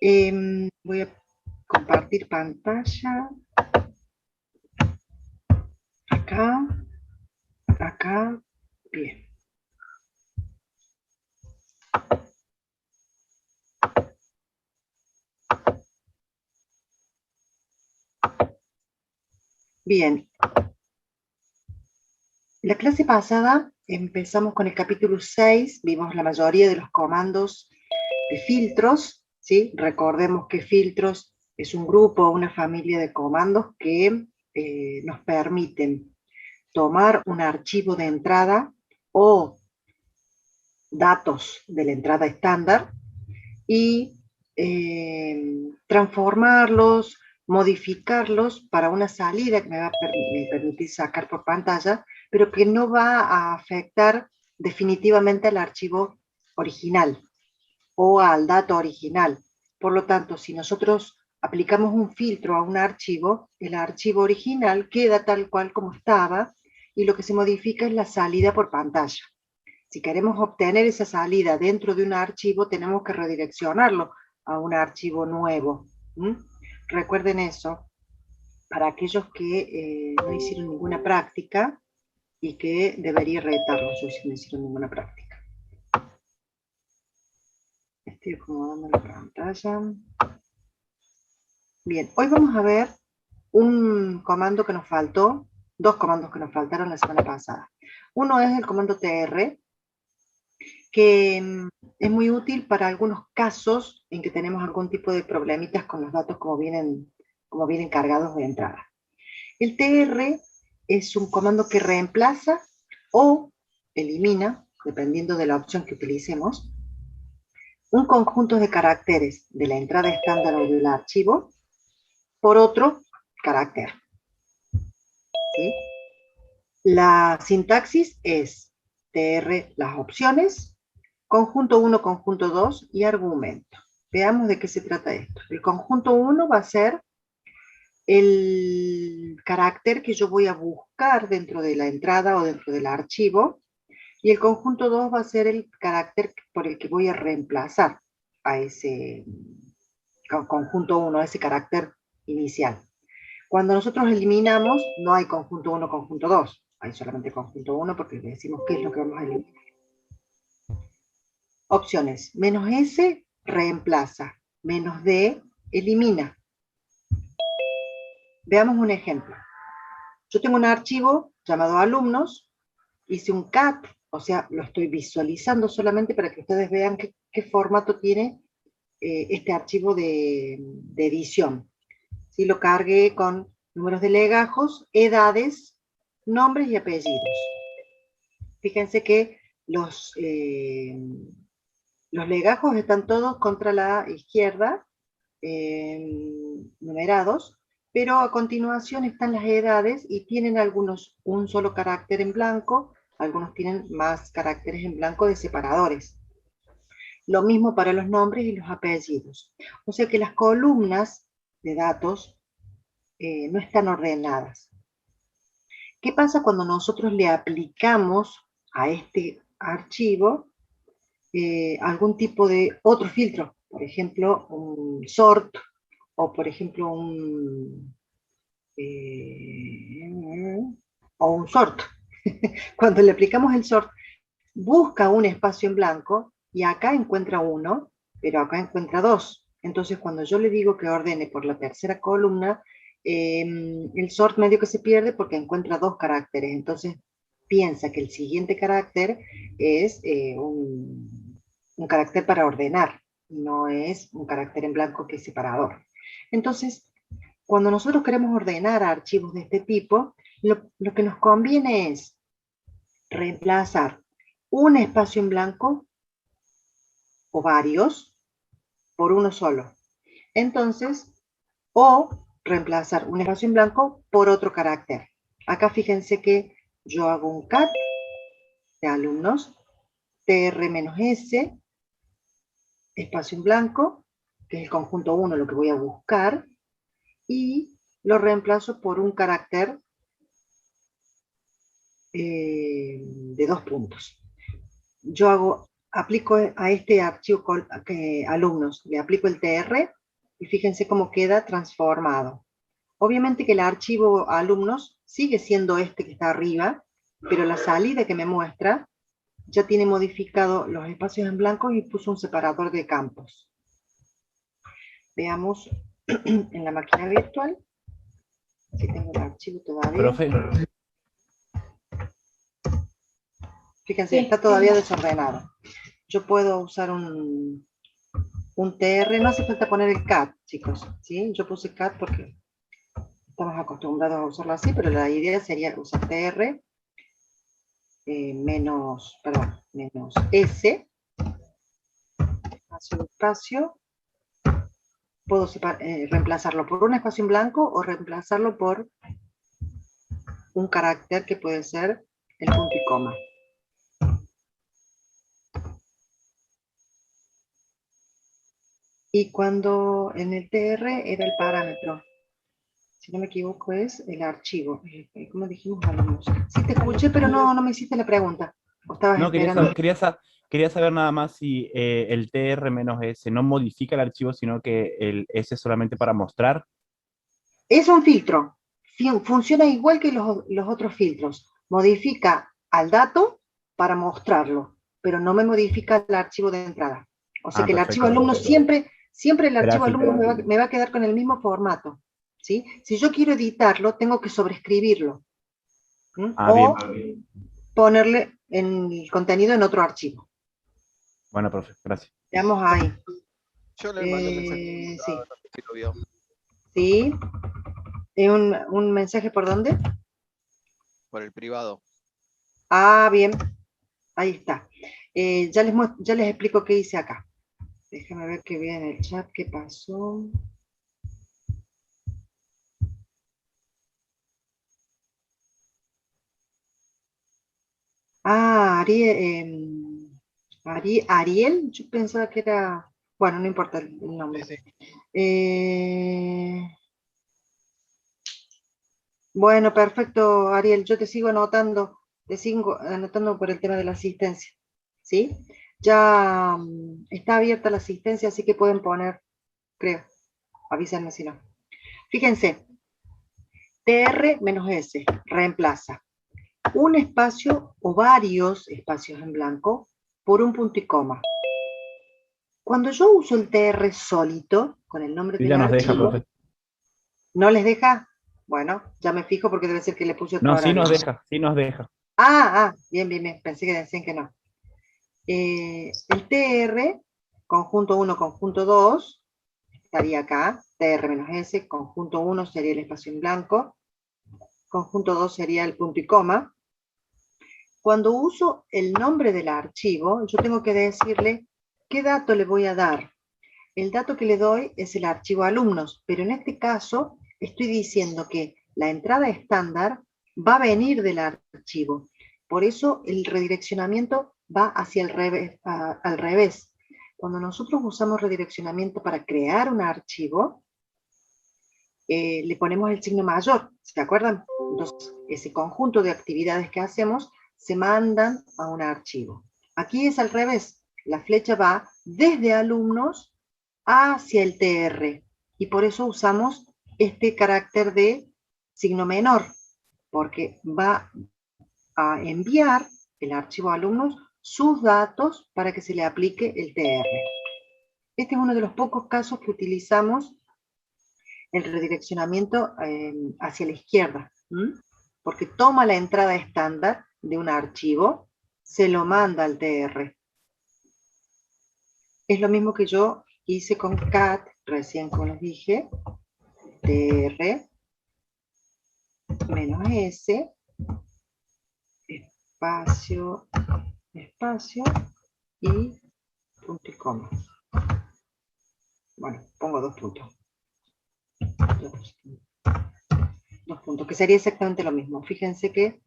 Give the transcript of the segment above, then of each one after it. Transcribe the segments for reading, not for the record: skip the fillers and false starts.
Voy a compartir pantalla. Acá, acá, bien. Bien, la clase pasada empezamos con el capítulo 6, vimos la mayoría de los comandos de filtros, ¿sí? Recordemos que filtros es un grupo, una familia de comandos que nos permiten tomar un archivo de entrada o datos de la entrada estándar y transformarlos, modificarlos para una salida que me va a permitir sacar por pantalla, pero que no va a afectar definitivamente al archivo original o al dato original. Por lo tanto, si nosotros aplicamos un filtro a un archivo, el archivo original queda tal cual como estaba y lo que se modifica es la salida por pantalla. Si queremos obtener esa salida dentro de un archivo, tenemos que redireccionarlo a un archivo nuevo. ¿Mm? Recuerden eso, para aquellos que no hicieron ninguna práctica y que debería retarlos si no hicieron ninguna práctica. Estoy acomodando la pantalla. Bien, hoy vamos a ver un comando que nos faltó, dos comandos que nos faltaron la semana pasada. Uno es el comando tr, que es muy útil para algunos casos en que tenemos algún tipo de problemitas con los datos como vienen cargados de entrada. El tr es un comando que reemplaza o elimina, dependiendo de la opción que utilicemos, un conjunto de caracteres de la entrada estándar o del archivo por otro carácter. ¿Sí? La sintaxis es tr, las opciones, conjunto 1, conjunto 2 y argumento. Veamos de qué se trata esto. El conjunto 1 va a ser el carácter que yo voy a buscar dentro de la entrada o dentro del archivo, y el conjunto 2 va a ser el carácter por el que voy a reemplazar a ese conjunto 1, a ese carácter inicial. Cuando nosotros eliminamos, no hay conjunto 1, conjunto 2, hay solamente conjunto 1 porque le decimos qué es lo que vamos a eliminar. Opciones: menos S reemplaza, menos D elimina. Veamos un ejemplo. Yo tengo un archivo llamado alumnos, hice un cat, o sea, lo estoy visualizando solamente para que ustedes vean qué formato tiene este archivo de edición. ¿Sí? Lo cargué con números de legajos, edades, nombres y apellidos. Fíjense que los legajos están todos contra la izquierda, numerados, pero a continuación están las edades y tienen algunos un solo carácter en blanco, algunos tienen más caracteres en blanco de separadores. Lo mismo para los nombres y los apellidos. O sea que las columnas de datos no están ordenadas. ¿Qué pasa cuando nosotros le aplicamos a este archivo algún tipo de otro filtro? Por ejemplo, un sort, o por ejemplo o un sort. Cuando le aplicamos el sort, busca un espacio en blanco y acá encuentra uno, pero acá encuentra dos. Entonces, cuando yo le digo que ordene por la tercera columna, el sort medio que se pierde porque encuentra dos caracteres. Entonces, piensa que el siguiente carácter es un carácter para ordenar, no es un carácter en blanco que es separador. Entonces, cuando nosotros queremos ordenar archivos de este tipo, lo que nos conviene es reemplazar un espacio en blanco o varios por uno solo. Entonces, o reemplazar un espacio en blanco por otro carácter. Acá fíjense que yo hago un cat de alumnos, tr-s, espacio en blanco, que es el conjunto 1, lo que voy a buscar, y lo reemplazo por un carácter de 2 puntos. Yo hago aplico a este archivo alumnos, le aplico el TR y fíjense cómo queda transformado. Obviamente que el archivo alumnos sigue siendo este que está arriba, pero la salida que me muestra ya tiene modificado los espacios en blanco y puso un separador de campos. Veamos en la máquina virtual si tengo el archivo todavía. Profe. Fíjense, sí, está todavía desordenado. Yo puedo usar un TR, no hace falta poner el cat, chicos, ¿sí? Yo puse cat porque estamos acostumbrados a usarlo así, pero la idea sería usar TR menos S, espacio, puedo reemplazarlo por un espacio en blanco o reemplazarlo por un carácter que puede ser el punto y coma. Y cuando en el TR era el parámetro, si no me equivoco es el archivo, como dijimos alumnos. Sí te escuché, pero no me hiciste la pregunta. ¿O estabas No, esperando? quería saber nada más si el TR-S no modifica el archivo, sino que el S es solamente para mostrar. Es un filtro. Funciona igual que los otros filtros. Modifica al dato para mostrarlo, pero no me modifica el archivo de entrada. O sea que el archivo Perfecto. alumno siempre el archivo Gráfico. alumno me va a quedar con el mismo formato. ¿Sí? Si yo quiero editarlo, tengo que sobreescribirlo. Ah, O bien. ponerle el contenido en otro archivo. Bueno, profe, gracias. Veamos ahí. Yo le mandé un mensaje. Sí. No sé si lo vio. Sí. ¿Un mensaje por dónde? Por el privado. Ah, bien. Ahí está. Ya les explico qué hice acá. Déjame ver qué vi en el chat, qué pasó. Ah, Ariel, yo pensaba que era... Bueno, no importa el nombre. Sí, sí. Bueno, perfecto, Ariel, yo te sigo anotando por el tema de la asistencia, ¿sí? Ya está abierta la asistencia, así que pueden poner, creo, avísenme si no. Fíjense, TR-S reemplaza un espacio o varios espacios en blanco por un punto y coma. Cuando yo uso el TR solito, con el nombre Sí, del ya nos deja, archivo, profe. ¿no les deja? Bueno, ya me fijo porque debe ser que le puse otro No, sí horario. nos deja, sí nos deja. Bien, pensé que decían que no. El TR, conjunto 1, conjunto 2, estaría acá, TR-S, conjunto 1 sería el espacio en blanco, conjunto 2 sería el punto y coma. Cuando uso el nombre del archivo, yo tengo que decirle qué dato le voy a dar. El dato que le doy es el archivo alumnos, pero en este caso estoy diciendo que la entrada estándar va a venir del archivo. Por eso el redireccionamiento va hacia el revés, al revés. Cuando nosotros usamos redireccionamiento para crear un archivo, le ponemos el signo mayor, ¿se acuerdan? Entonces, ese conjunto de actividades que hacemos se mandan a un archivo. Aquí es al revés, la flecha va desde alumnos hacia el TR, y por eso usamos este carácter de signo menor, porque va a enviar el archivo alumnos sus datos para que se le aplique el TR. Este es uno de los pocos casos que utilizamos el redireccionamiento hacia la izquierda, porque toma la entrada estándar de un archivo, se lo manda al TR. Es lo mismo que yo hice con cat, recién como les dije, TR menos S, espacio, espacio y punto y coma. Bueno, pongo 2 puntos. 2 puntos, que sería exactamente lo mismo. Fíjense que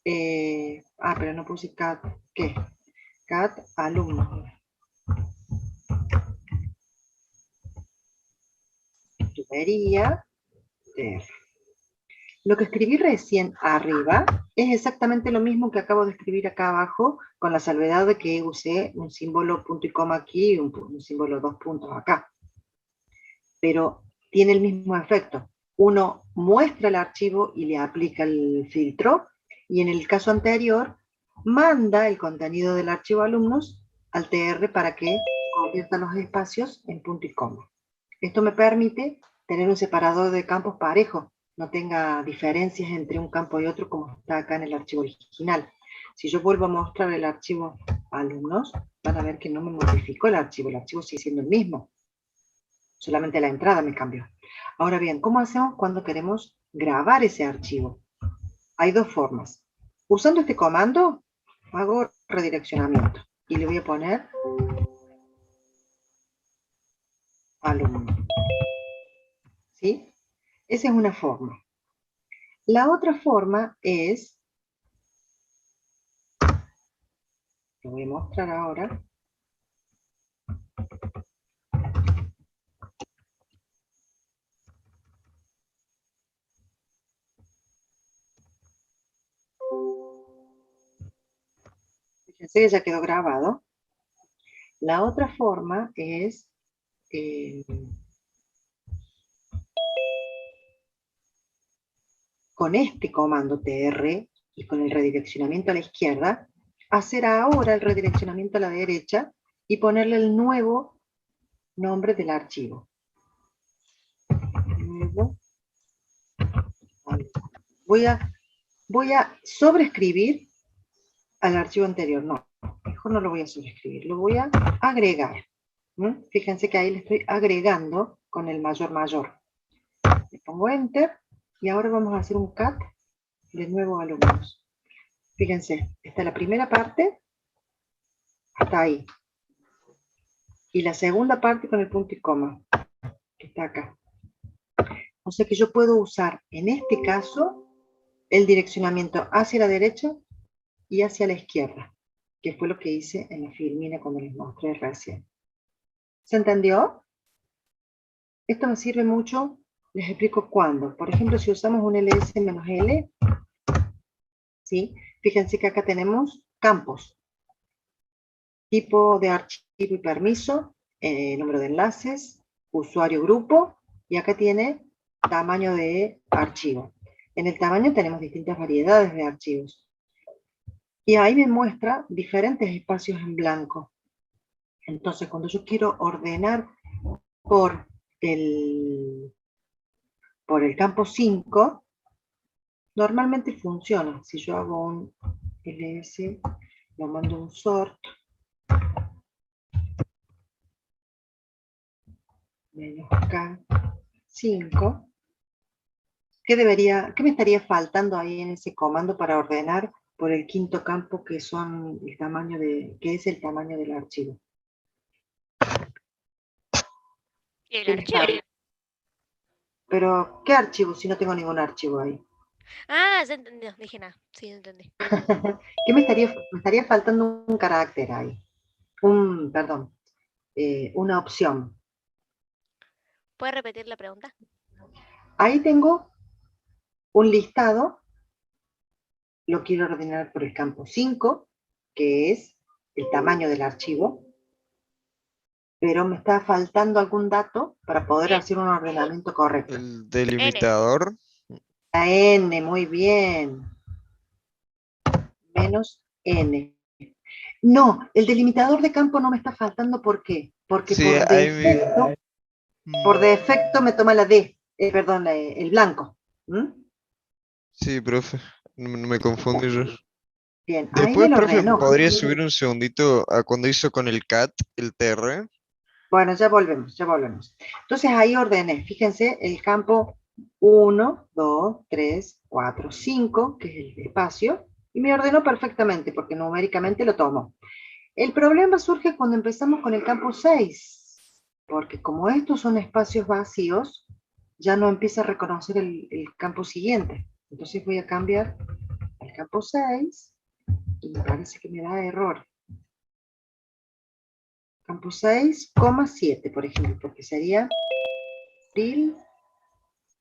pero no puse cat, ¿qué? Cat alumno. Tubería, TR. Lo que escribí recién arriba es exactamente lo mismo que acabo de escribir acá abajo, con la salvedad de que usé un símbolo punto y coma aquí y un símbolo 2 puntos acá. Pero tiene el mismo efecto. Uno muestra el archivo y le aplica el filtro, y en el caso anterior, manda el contenido del archivo alumnos al TR para que convierta los espacios en punto y coma. Esto me permite tener un separador de campos parejo, no tenga diferencias entre un campo y otro como está acá en el archivo original. Si yo vuelvo a mostrar el archivo alumnos, van a ver que no me modificó el archivo sigue siendo el mismo. Solamente la entrada me cambió. Ahora bien, ¿cómo hacemos cuando queremos grabar ese archivo? Hay dos formas. Usando este comando, hago redireccionamiento y le voy a poner alumno. ¿Sí? Esa es una forma. La otra forma es, lo voy a mostrar ahora. Fíjense que ya quedó grabado. La otra forma es con este comando tr y con el redireccionamiento a la izquierda, hacer ahora el redireccionamiento a la derecha y ponerle el nuevo nombre del archivo. Nuevo. Voy a sobreescribir al archivo anterior. No, mejor no lo voy a sobreescribir, lo voy a agregar. Fíjense que ahí le estoy agregando con el mayor. Le pongo Enter y ahora vamos a hacer un cat de nuevo alumnos. Fíjense, está la primera parte hasta ahí. Y la segunda parte con el punto y coma, que está acá. O sea que yo puedo usar, en este caso, el direccionamiento hacia la derecha y hacia la izquierda, que fue lo que hice en la filmina cuando les mostré recién. ¿Se entendió? Esto me sirve mucho, les explico cuándo. Por ejemplo, si usamos un ls-l, ¿sí? Fíjense que acá tenemos campos. Tipo de archivo y permiso, número de enlaces, usuario grupo, y acá tiene tamaño de archivo. En el tamaño tenemos distintas variedades de archivos. Y ahí me muestra diferentes espacios en blanco. Entonces, cuando yo quiero ordenar por el campo 5, normalmente funciona. Si yo hago un ls, lo mando un sort, menos K5, ¿qué me estaría faltando ahí en ese comando para ordenar por el quinto campo que es el tamaño del archivo? El archivo. Pero, ¿qué archivo si no tengo ningún archivo ahí? Ah, ya entendí, dije nada. Sí, entendí. ¿Qué me estaría faltando un carácter ahí? Perdón, una opción. ¿Puedes repetir la pregunta? Ahí tengo un listado, lo quiero ordenar por el campo 5, que es el tamaño del archivo, pero me está faltando algún dato para poder hacer un ordenamiento correcto. El delimitador. La N, muy bien. Menos N. No, el delimitador de campo no me está faltando, ¿por qué? Porque Sí, por defecto me toma la D, perdón, el blanco. Sí, profe, no me confundí yo. Bien, ahí Después, me lo profe, ordenó. ¿podría subir un segundito a cuando hizo con el cat, el TR? Bueno, ya volvemos. Entonces ahí ordené, fíjense, el campo 1, 2, 3, 4, 5, que es el espacio, y me ordenó perfectamente porque numéricamente lo tomo. El problema surge cuando empezamos con el campo 6, porque como estos son espacios vacíos, ya no empieza a reconocer el campo siguiente. Entonces voy a cambiar al campo 6 y me parece que me da error. Campo 6,7, por ejemplo, porque sería abril,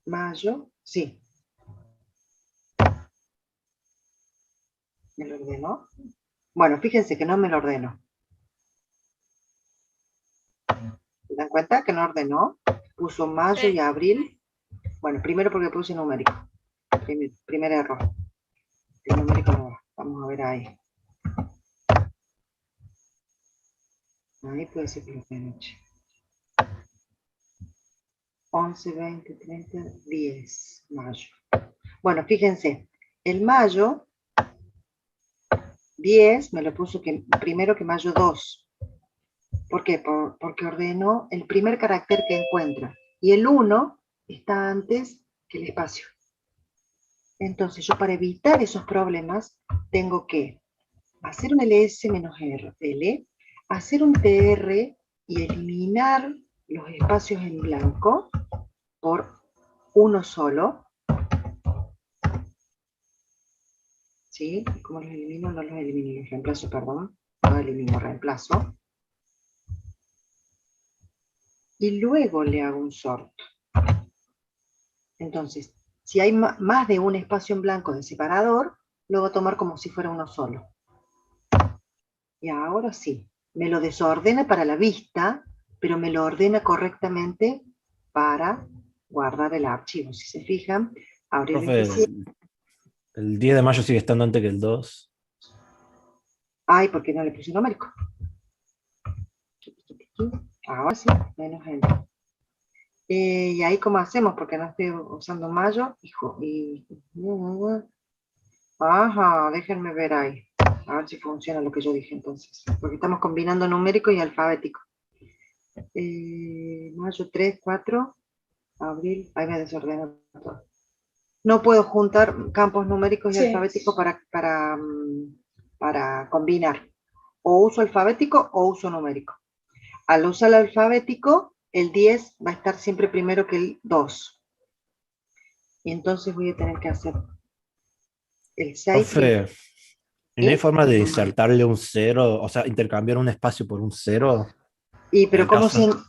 mayo, sí. ¿Me lo ordenó? Bueno, fíjense que no me lo ordenó. ¿Se dan cuenta que no ordenó? Puso mayo Sí. y abril. Bueno, primero porque puse numérico. Primer error. El numérico no va. Vamos a ver ahí. Ahí puede ser que lo de noche. 11, 20, 30, 10. Mayo. Bueno, fíjense. El mayo 10 me lo puso primero que mayo 2. ¿Por qué? Porque ordenó el primer carácter que encuentra. Y el 1 está antes que el espacio. Entonces yo para evitar esos problemas tengo que hacer un ls menos rl, hacer un tr y eliminar los espacios en blanco por uno solo. ¿Sí? ¿Cómo los elimino? No los elimino, los reemplazo, perdón. No elimino, reemplazo. Y luego le hago un sort. Entonces, si hay más de un espacio en blanco de separador, lo voy a tomar como si fuera uno solo. Y ahora sí, me lo desordena para la vista, pero me lo ordena correctamente para guardar el archivo. Si se fijan, abrir el Profe, PC. el 10 de mayo sigue estando antes que el 2. Ay, ¿por qué no le puse numérico? Ahora sí, menos n. Y ahí cómo hacemos, porque no estoy usando mayo. Ajá, déjenme ver ahí. A ver si funciona lo que yo dije entonces. Porque estamos combinando numérico y alfabético. Mayo 3, 4, abril. Ahí me desordeno todo. No puedo juntar campos numéricos y alfabéticos para combinar. O uso alfabético o uso numérico. Al usar el alfabético, el 10 va a estar siempre primero que el 2. Y entonces voy a tener que hacer el 6. Profe, ¿y no hay ¿Sí? forma de insertarle un 0? O sea, intercambiar un espacio por un 0. Pero En caso,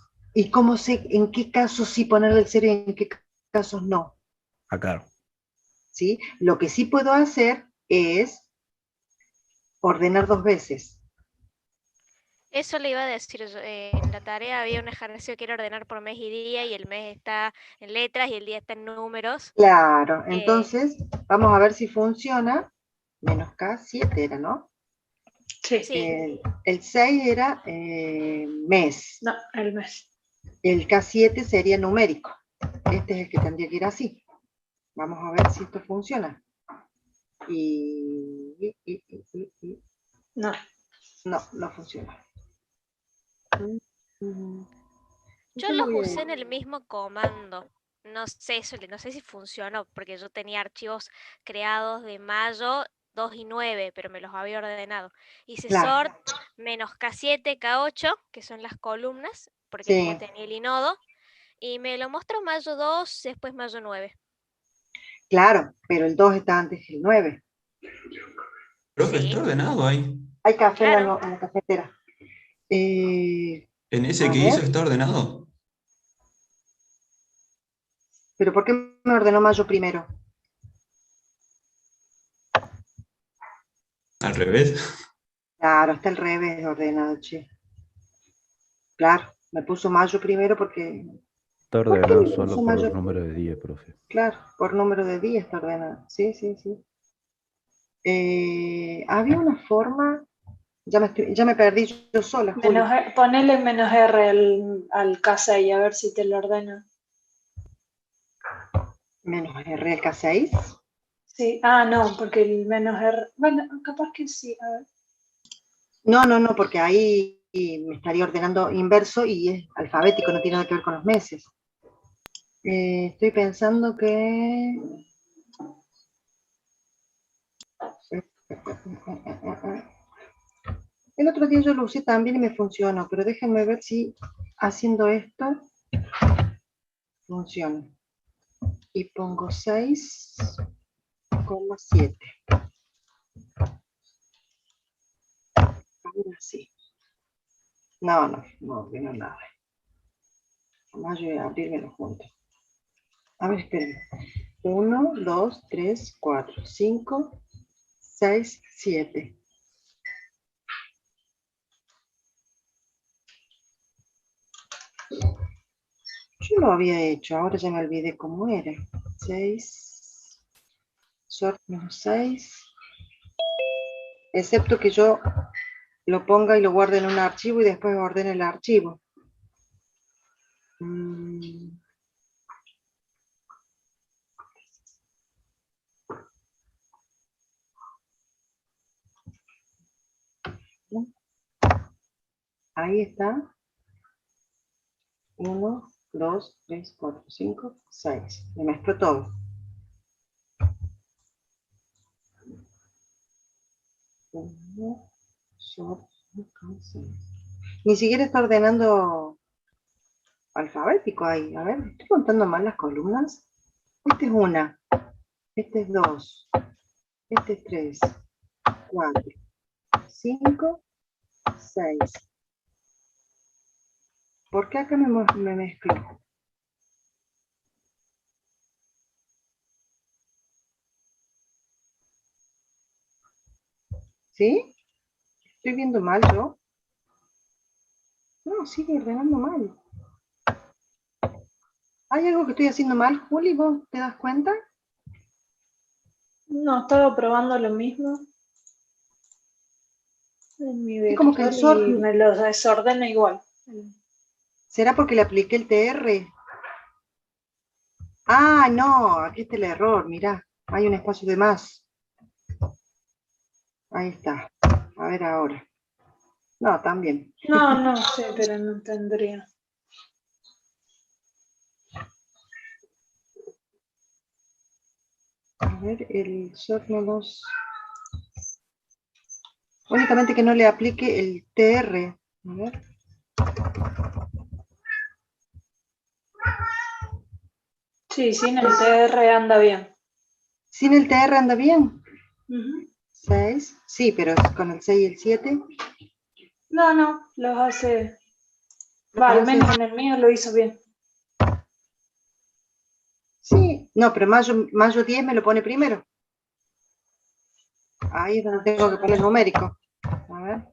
¿cómo sé en qué casos sí ponerle el 0 y en qué casos no? acá. ¿Sí? Lo que sí puedo hacer es ordenar 2 veces. Eso le iba a decir yo, en la tarea había un ejercicio que era ordenar por mes y día, y el mes está en letras y el día está en números. Claro, entonces vamos a ver si funciona. Menos K, 7 era, ¿no? Sí, El 6 era mes. No, el mes. El K7 sería numérico. Este es el que tendría que ir así. Vamos a ver si esto funciona. No. No funciona. yo los usé en el mismo comando. No sé, no sé si funcionó, porque yo tenía archivos creados de mayo 2 y 9, pero me los había ordenado. Hice Claro, sort menos K7, K8, que son las columnas, porque después sí, tenía el inodo, y me lo mostró mayo 2, después mayo 9. claro, pero el 2 está antes que el 9. Profe, Sí, está ordenado ahí. Hay café claro. en la cafetera. En ese A que hizo ver, está ordenado. pero ¿por qué me ordenó mayo primero? Al revés. Claro, está al revés ordenado, che. Claro, me puso mayo primero porque... Está ¿Por qué ordenado me solo puso por mayo? número de día, profe. Claro, por número de día está ordenado. Sí, sí, sí. Había una forma... Ya me perdí yo sola, Juli. Ponele menos R al K6 a ver si te lo ordena. Menos R al K6. Sí, no, porque el menos R. Bueno, capaz que sí, a ver. No, porque ahí me estaría ordenando inverso y es alfabético, no tiene nada que ver con los meses. Estoy pensando que... El otro día yo lo usé también y me funcionó, pero déjenme ver si haciendo esto funciona. Y pongo 6,7. Ahora sí. No nada. Mayo y abril me lo junto. A ver, espérenme. 1, 2, 3, 4, 5, 6, 7. Yo lo había hecho, ahora ya me olvidé cómo era. 6, sort menos 6. Excepto que yo lo ponga y lo guarde en un archivo y después ordene el archivo. Ahí está. 1, 2, 3, 4, 5, 6. Me mezclo todo. Ni siquiera está ordenando alfabético ahí. A ver, estoy contando mal las columnas. Este es 1, este es 2, este es 3, 4, 5, 6. ¿Por qué acá me mezclo? ¿Sí? ¿Estoy viendo mal yo? No, sigue ordenando mal. ¿Hay algo que estoy haciendo mal, Juli? ¿Vos te das cuenta? No, estaba probando lo mismo en mi Es como que el vector sort... y me lo desordena igual. ¿Será porque le apliqué el TR? Ah, no, aquí está el error, mirá. Hay un espacio de más. Ahí está. A ver ahora. No, también. No, no sé, pero no tendría. A ver, el sort menos... Únicamente que no le aplique el TR. A ver. Sí, sin el TR anda bien. ¿Sin el TR anda bien? Ujú. 6. Sí, pero con el 6 y el 7. No, los hace... Va, al menos en el mío lo hizo bien. Sí, no, pero mayo 10 me lo pone primero. Ahí es donde tengo que poner numérico. A ver.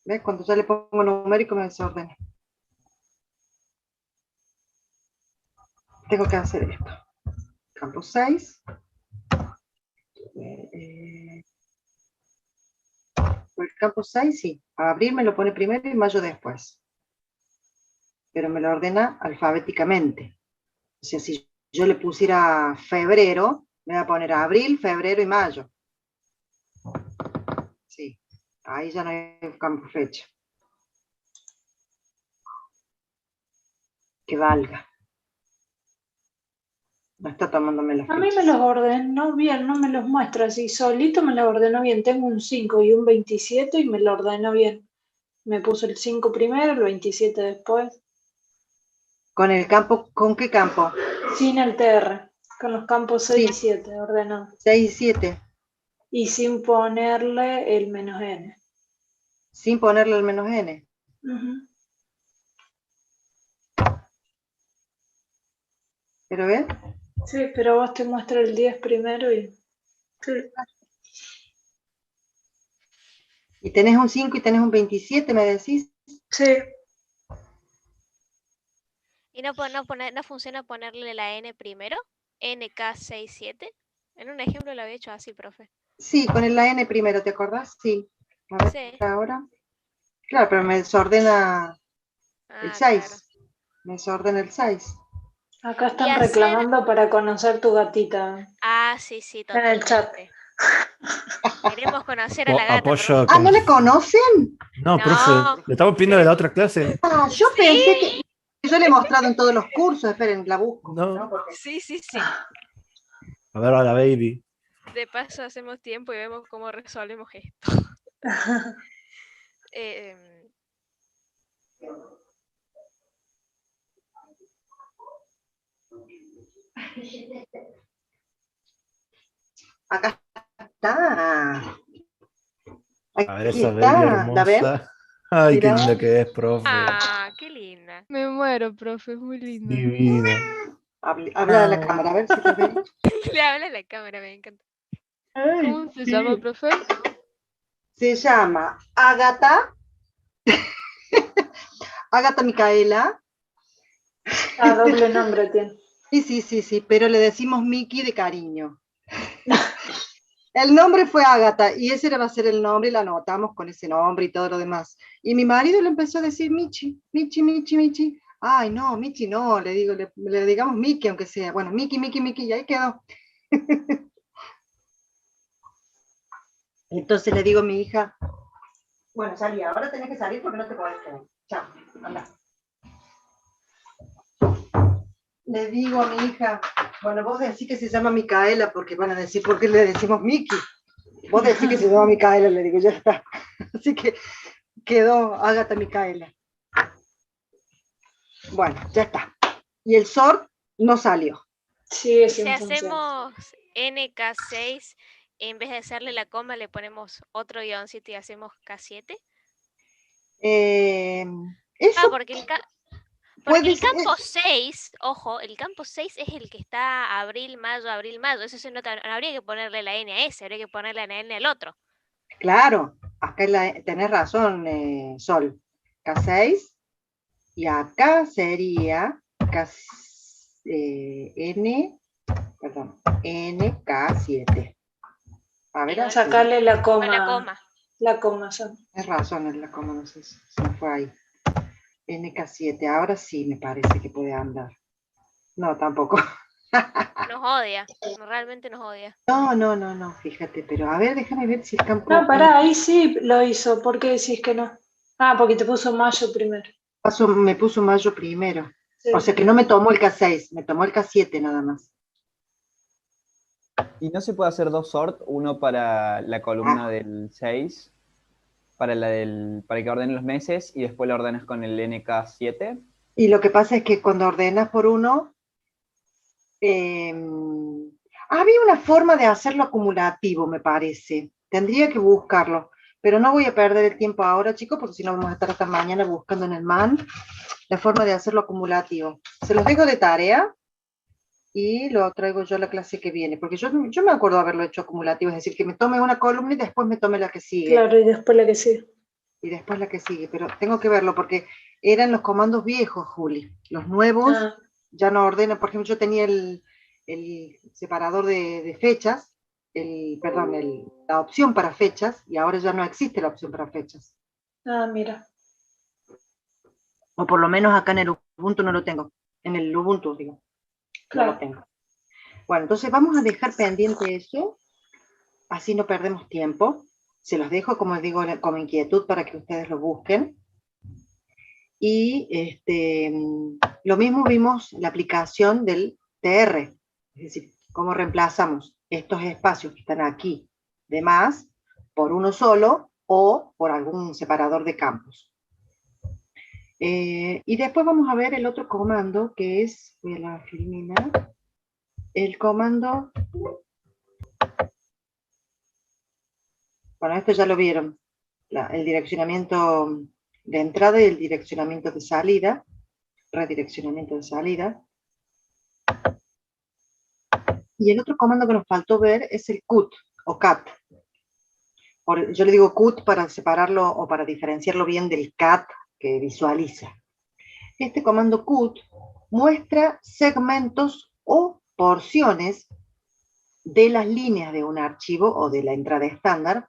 ¿Ves? Cuando ya le pongo numérico me desordena. Tengo que hacer esto. Campo 6. Por el campo 6, sí. A abril me lo pone primero y mayo después. Pero me lo ordena alfabéticamente. O sea, si yo le pusiera febrero, me va a poner abril, febrero y mayo. Sí. Ahí ya no hay campo fecha. Que valga. No está tomándome las A mí me fechas. los ordenó bien, no me los muestra así. Solito me los ordenó bien. Tengo un 5 y un 27 y me lo ordenó bien. Me puso el 5 primero, el 27 después. ¿Con el campo? ¿Con qué campo? Sin el TR, con los campos 6 y Sí. 7 ordenados. 6 y 7. Y sin ponerle el menos n. Sin ponerle el menos n. Ujú. ¿Pero ves? Sí, pero vos te muestra el 10 primero y... Sí. Y tenés un 5 y tenés un 27, me decís. Sí. ¿Y no funciona ponerle la N primero? NK67. En un ejemplo lo había hecho así, profe. Sí, con la n primero, ¿te acordás? Sí. A ver, Sí. ahora. Claro, pero me desordena el 6. Claro. Me desordena el 6. Acá Y están hacer... reclamando para conocer tu gatita Sí, en el chat. totalmente. Queremos conocer a la gata, Apoyo profe. Ah, ¿no le conocen? No, profe, No. le estamos pidiendo de la otra clase. Ah, yo Sí. pensé que... Yo le he mostrado en todos los cursos. Esperen, la busco. No. Porque... Sí. A ver a la baby. De paso hacemos tiempo y vemos cómo resolvemos esto. Acá está. A ver Aquí esa baby está. ¿La ven? hermosa. Ay, qué Mirá. linda que es, profe. Qué linda. Me muero, profe, es muy linda. Divina. Habla a la cámara, a ver si te ven. Le habla a la cámara, me encanta. Ay, ¿Cómo se sí. llama, profe? Se llama Ágata, Ágata Micaela. Ah, doble nombre tiene. Sí, pero le decimos Miki de cariño. El nombre fue Ágata y ese va a ser el nombre y la anotamos con ese nombre y todo lo demás. Y mi marido le empezó a decir Michi, Michi, Michi, Michi. Ay, no, Michi no, le digo, le digamos Miki aunque sea. Bueno, Miki, Miki, Miki, y ahí quedó. Entonces le digo a mi hija, bueno, salí, ahora tenés que salir porque no te podés quedar. Chao, anda. Le digo a mi hija, bueno, vos decís que se llama Micaela porque van a decir por qué le decimos Miki. Vos decís que se llama Micaela, le digo, ya está. Así que quedó Ágata Micaela. Bueno, ya está. Y el sort no salió. Sí, Y sin si función. hacemos NK6, en vez de hacerle la coma, le ponemos otro guioncito y hacemos K7. Eso Porque puede el ser. campo 6, ojo, el campo 6 es el que está abril, mayo. Eso se nota, no habría que ponerle la N a ese, habría que ponerle la N al otro. Claro, acá tenés razón, Sol. K6 y acá sería NK7. A ver, Igual, Sacarle la con la coma. coma. La coma son. tienes razón en la coma, no sé si se me fue ahí. NK7, ahora sí me parece que puede andar. No, tampoco. Nos odia, realmente nos odia. No, fíjate, pero a ver, déjame ver si el campo. No, pará, ahí sí lo hizo. ¿Por qué decís que no? Ah, porque te puso mayo primero. Me puso mayo primero. Sí. O sea que no me tomó el K6, me tomó el K7 nada más. ¿Y no se puede hacer dos sort? Uno para la columna del 6, para que ordenen los meses, y después lo ordenas con el NK7. Y lo que pasa es que cuando ordenas por uno, había una forma de hacerlo acumulativo, me parece. Tendría que buscarlo, pero no voy a perder el tiempo ahora, chicos, porque si no vamos a estar hasta mañana buscando en el MAN la forma de hacerlo acumulativo. Se los dejo de tarea y lo traigo yo a la clase que viene, porque yo me acuerdo haberlo hecho acumulativo, es decir, que me tome una columna y después me tome la que sigue. Claro, y después la que sigue. Y después la que sigue, pero tengo que verlo porque eran los comandos viejos, Juli. Los nuevos ya no ordenan. Por ejemplo, yo tenía el separador de fechas, la opción para fechas, y ahora ya no existe la opción para fechas. Ah, mira. O por lo menos acá en el Ubuntu no lo tengo. En el Ubuntu, digo. Claro. No lo tengo. Bueno, entonces vamos a dejar pendiente eso, así no perdemos tiempo. Se los dejo, como digo, como inquietud para que ustedes lo busquen. Y lo mismo vimos la aplicación del TR, es decir, cómo reemplazamos estos espacios que están aquí de más por uno solo o por algún separador de campos. Y después vamos a ver el otro comando que es, voy a la eliminar, el comando, bueno, esto ya lo vieron, el direccionamiento de entrada y el direccionamiento de salida, redireccionamiento de salida. Y el otro comando que nos faltó ver es el cut o cat. Yo le digo cut para separarlo o para diferenciarlo bien del cat que visualiza. Este comando cut muestra segmentos o porciones de las líneas de un archivo o de la entrada estándar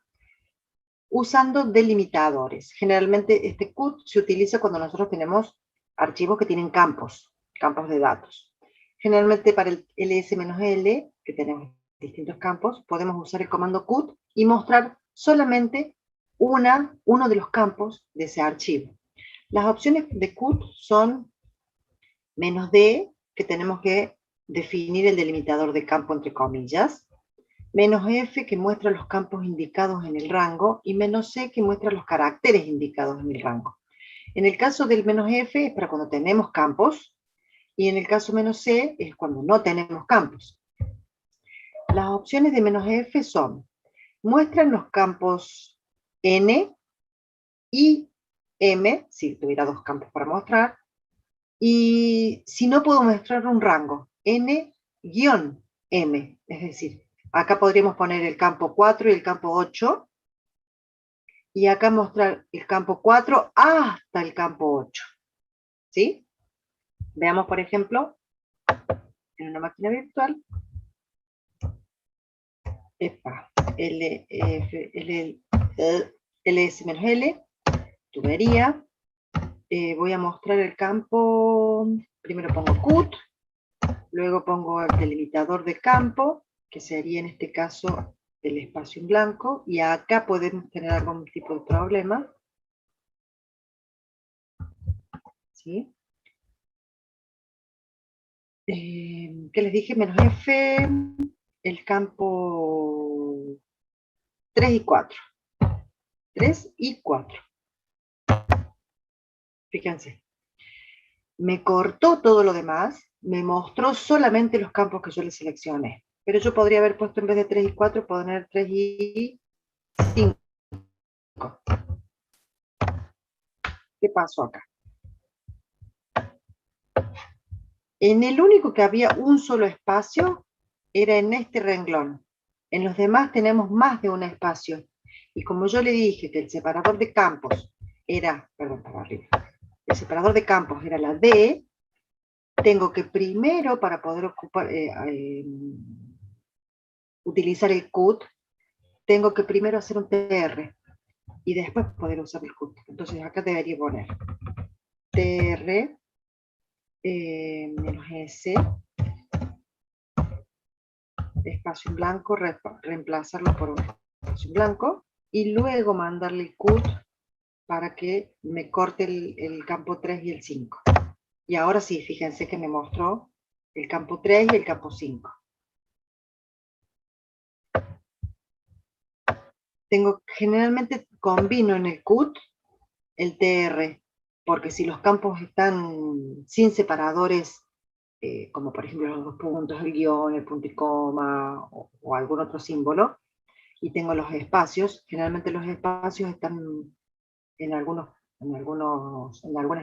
usando delimitadores. Generalmente este cut se utiliza cuando nosotros tenemos archivos que tienen campos de datos. Generalmente para el ls-l, que tenemos distintos campos, podemos usar el comando cut y mostrar solamente uno de los campos de ese archivo. Las opciones de cut son -d, que tenemos que definir el delimitador de campo entre comillas, -f, que muestra los campos indicados en el rango, y -c, que muestra los caracteres indicados en el rango. En el caso del -f es para cuando tenemos campos, y en el caso -c es cuando no tenemos campos. Las opciones de -f son, muestran los campos n y m, si tuviera dos campos para mostrar, y si no puedo mostrar un rango, n-m. Es decir, acá podríamos poner el campo 4 y el campo 8. Y acá mostrar el campo 4 hasta el campo 8. ¿Sí? Veamos, por ejemplo, en una máquina virtual. ls-l, tubería. Voy a mostrar el campo, primero pongo cut, luego pongo el delimitador de campo, que sería en este caso el espacio en blanco, y acá podemos tener algún tipo de problema. ¿Sí? ¿Qué les dije? Menos F, el campo 3 y 4. 3 y 4. Fíjense. Me cortó todo lo demás, me mostró solamente los campos que yo le seleccioné. Pero yo podría haber puesto en vez de 3 y 4, poner 3 y 5. ¿Qué pasó acá? En el único que había un solo espacio, era en este renglón. En los demás tenemos más de un espacio. Y como yo le dije que el separador de campos era, perdón, para arriba, el separador de campos era la D, tengo que primero, para poder ocupar, utilizar el CUT, tengo que primero hacer un TR y después poder usar el CUT. Entonces acá debería poner TR menos S, espacio en blanco, reemplazarlo por un espacio en blanco, y luego mandarle el CUT para que me corte el campo 3 y el 5. Y ahora sí, fíjense que me mostró el campo 3 y el campo 5. Generalmente combino en el CUT el TR, porque si los campos están sin separadores, como por ejemplo los dos puntos, el guión, el punto y coma, o algún otro símbolo, y tengo los espacios, generalmente los espacios están en algunas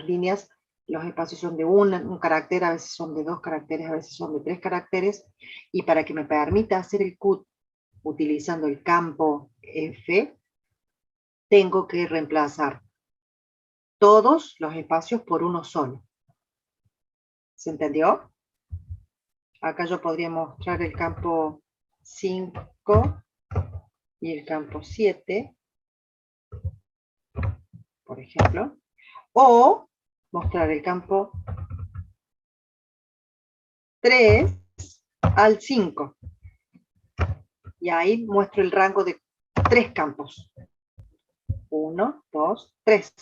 líneas, los espacios son de un carácter, a veces son de 2 caracteres, a veces son de 3 caracteres, y para que me permita hacer el CUT utilizando el campo F, tengo que reemplazar todos los espacios por uno solo. ¿Se entendió? Acá yo podría mostrar el campo 5 y el campo 7, por ejemplo, o mostrar el campo 3 al 5. Y ahí muestro el rango de 3 campos. 1, 2, 3.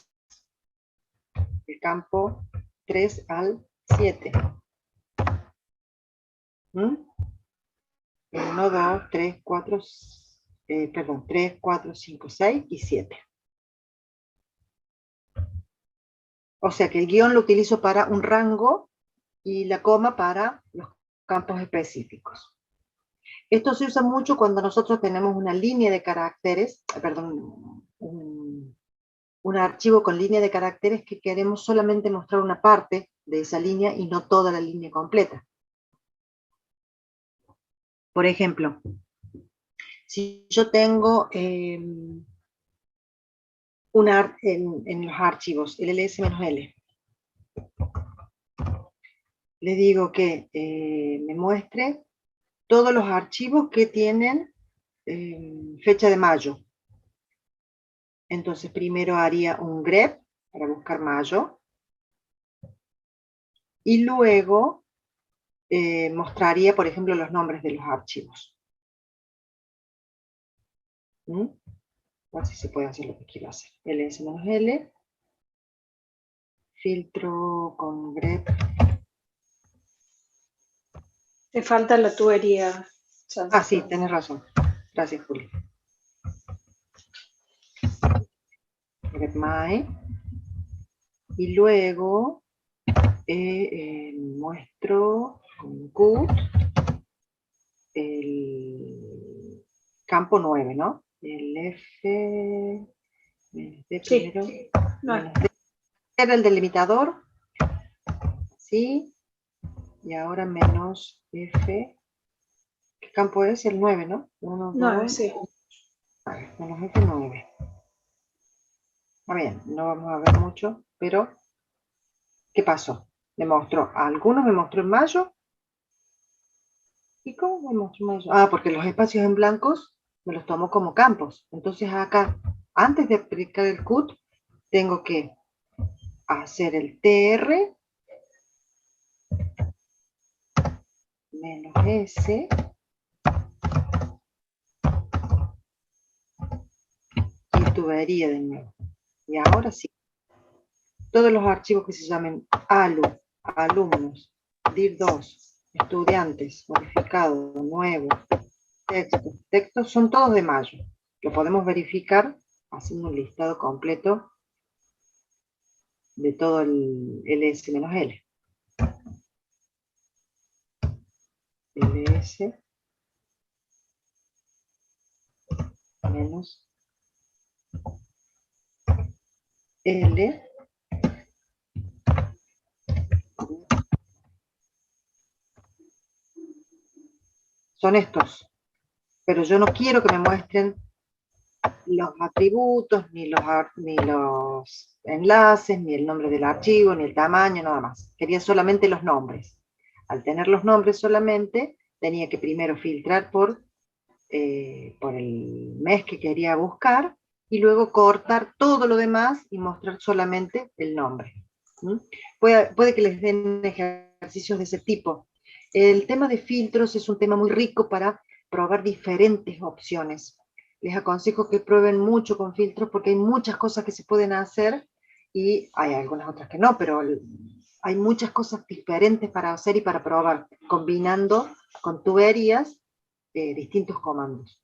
El campo 3 al 7. 1, 2, 3, 4, 3, 4, 5, 6 y 7. O sea que el guión lo utilizo para un rango y la coma para los campos específicos. Esto se usa mucho cuando nosotros tenemos una línea de caracteres, perdón, un archivo con línea de caracteres que queremos solamente mostrar una parte de esa línea y no toda la línea completa. Por ejemplo, si yo tengo en los archivos el ls-l, le digo que me muestre todos los archivos que tienen fecha de mayo. Entonces primero haría un grep para buscar mayo y luego mostraría, por ejemplo, los nombres de los archivos. Así se puede hacer lo que quiero hacer. ls-l, filtro con grep. Te falta la tubería. Ah, sí, tenés razón. Gracias, Juli. Grep my. Y luego muestro con CUT el campo 9, ¿no? El F, Sí, primero, no. era el delimitador, ¿sí? Y ahora menos F. ¿Qué campo es? El 9, ¿no? 1, 9, 2, sí. menos F9. Está bien, no vamos a ver mucho, pero ¿qué pasó? Me mostró, a algunos me mostró en mayo. ¿Y cómo me mostró en mayo? Ah, porque los espacios en blancos me los tomo como campos. Entonces acá, antes de aplicar el CUT, tengo que hacer el TR menos S y tubería de nuevo. Y ahora sí, todos los archivos que se llamen ALU, alumnos, DIR2, estudiantes, modificado, nuevo, texto, son todos de mayo. Lo podemos verificar haciendo un listado completo de todo el LS-L. LS menos L son estos, pero yo no quiero que me muestren los atributos, ni los enlaces, ni el nombre del archivo, ni el tamaño, nada más. Quería solamente los nombres. Al tener los nombres solamente, tenía que primero filtrar por el mes que quería buscar, y luego cortar todo lo demás y mostrar solamente el nombre. ¿Mm? Puede que les den ejercicios de ese tipo. El tema de filtros es un tema muy rico para probar diferentes opciones. Les aconsejo que prueben mucho con filtros porque hay muchas cosas que se pueden hacer y hay algunas otras que no, pero hay muchas cosas diferentes para hacer y para probar, combinando con tuberías distintos comandos.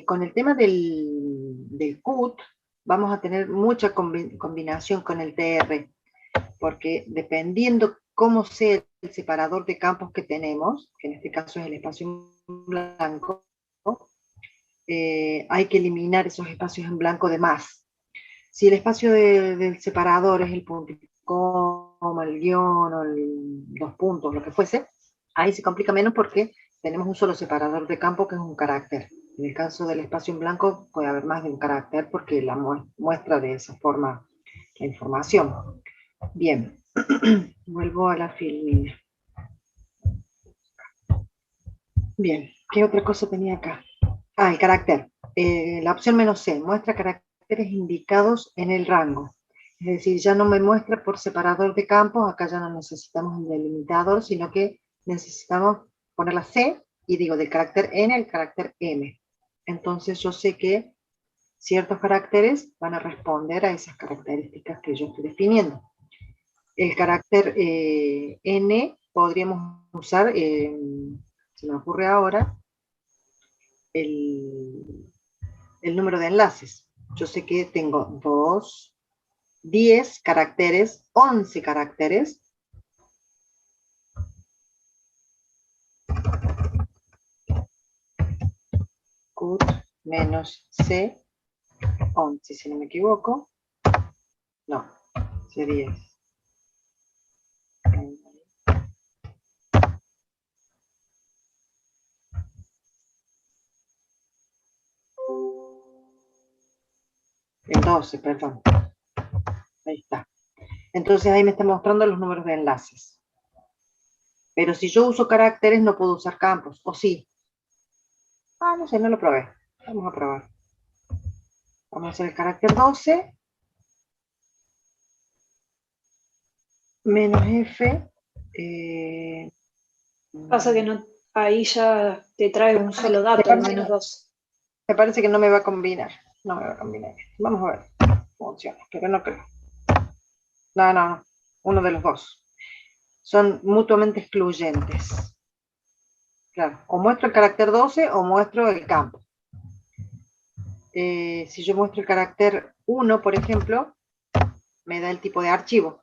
Con el tema del CUT, vamos a tener mucha combinación con el TR, porque dependiendo cómo sea el separador de campos que tenemos, que en este caso es el espacio en blanco, hay que eliminar esos espacios en blanco de más. Si el espacio del separador es el punto, coma, el guión o los puntos, lo que fuese, ahí se complica menos porque tenemos un solo separador de campo que es un carácter. En el caso del espacio en blanco puede haber más de un carácter porque la muestra de esa forma la información. Bien, vuelvo a la filmina. Bien, ¿qué otra cosa tenía acá? Ah, el carácter. La opción menos C muestra caracteres indicados en el rango. Es decir, ya no me muestra por separador de campos, acá ya no necesitamos un delimitador, sino que necesitamos poner la C y digo del carácter N al carácter M. Entonces yo sé que ciertos caracteres van a responder a esas características que yo estoy definiendo. El carácter N podríamos usar, se me ocurre ahora, el número de enlaces. Yo sé que tengo 2, 10 caracteres, 11 caracteres. CUT menos C, 11, si no me equivoco. No, sería... El 12, perdón. Ahí está. Entonces ahí me está mostrando los números de enlaces. Pero si yo uso caracteres no puedo usar campos, ¿o sí? Ah, no sé, no lo probé. Vamos a probar. Vamos a hacer el carácter 12. Menos F. Pasa que no, ahí ya te trae un solo dato, el menos 2. Me parece que no me va a combinar. No me va a combinar. Vamos a ver. Funciones, pero no creo. No. Uno de los dos. Son mutuamente excluyentes. Claro, o muestro el carácter 12 o muestro el campo. Si yo muestro el carácter 1, por ejemplo, me da el tipo de archivo.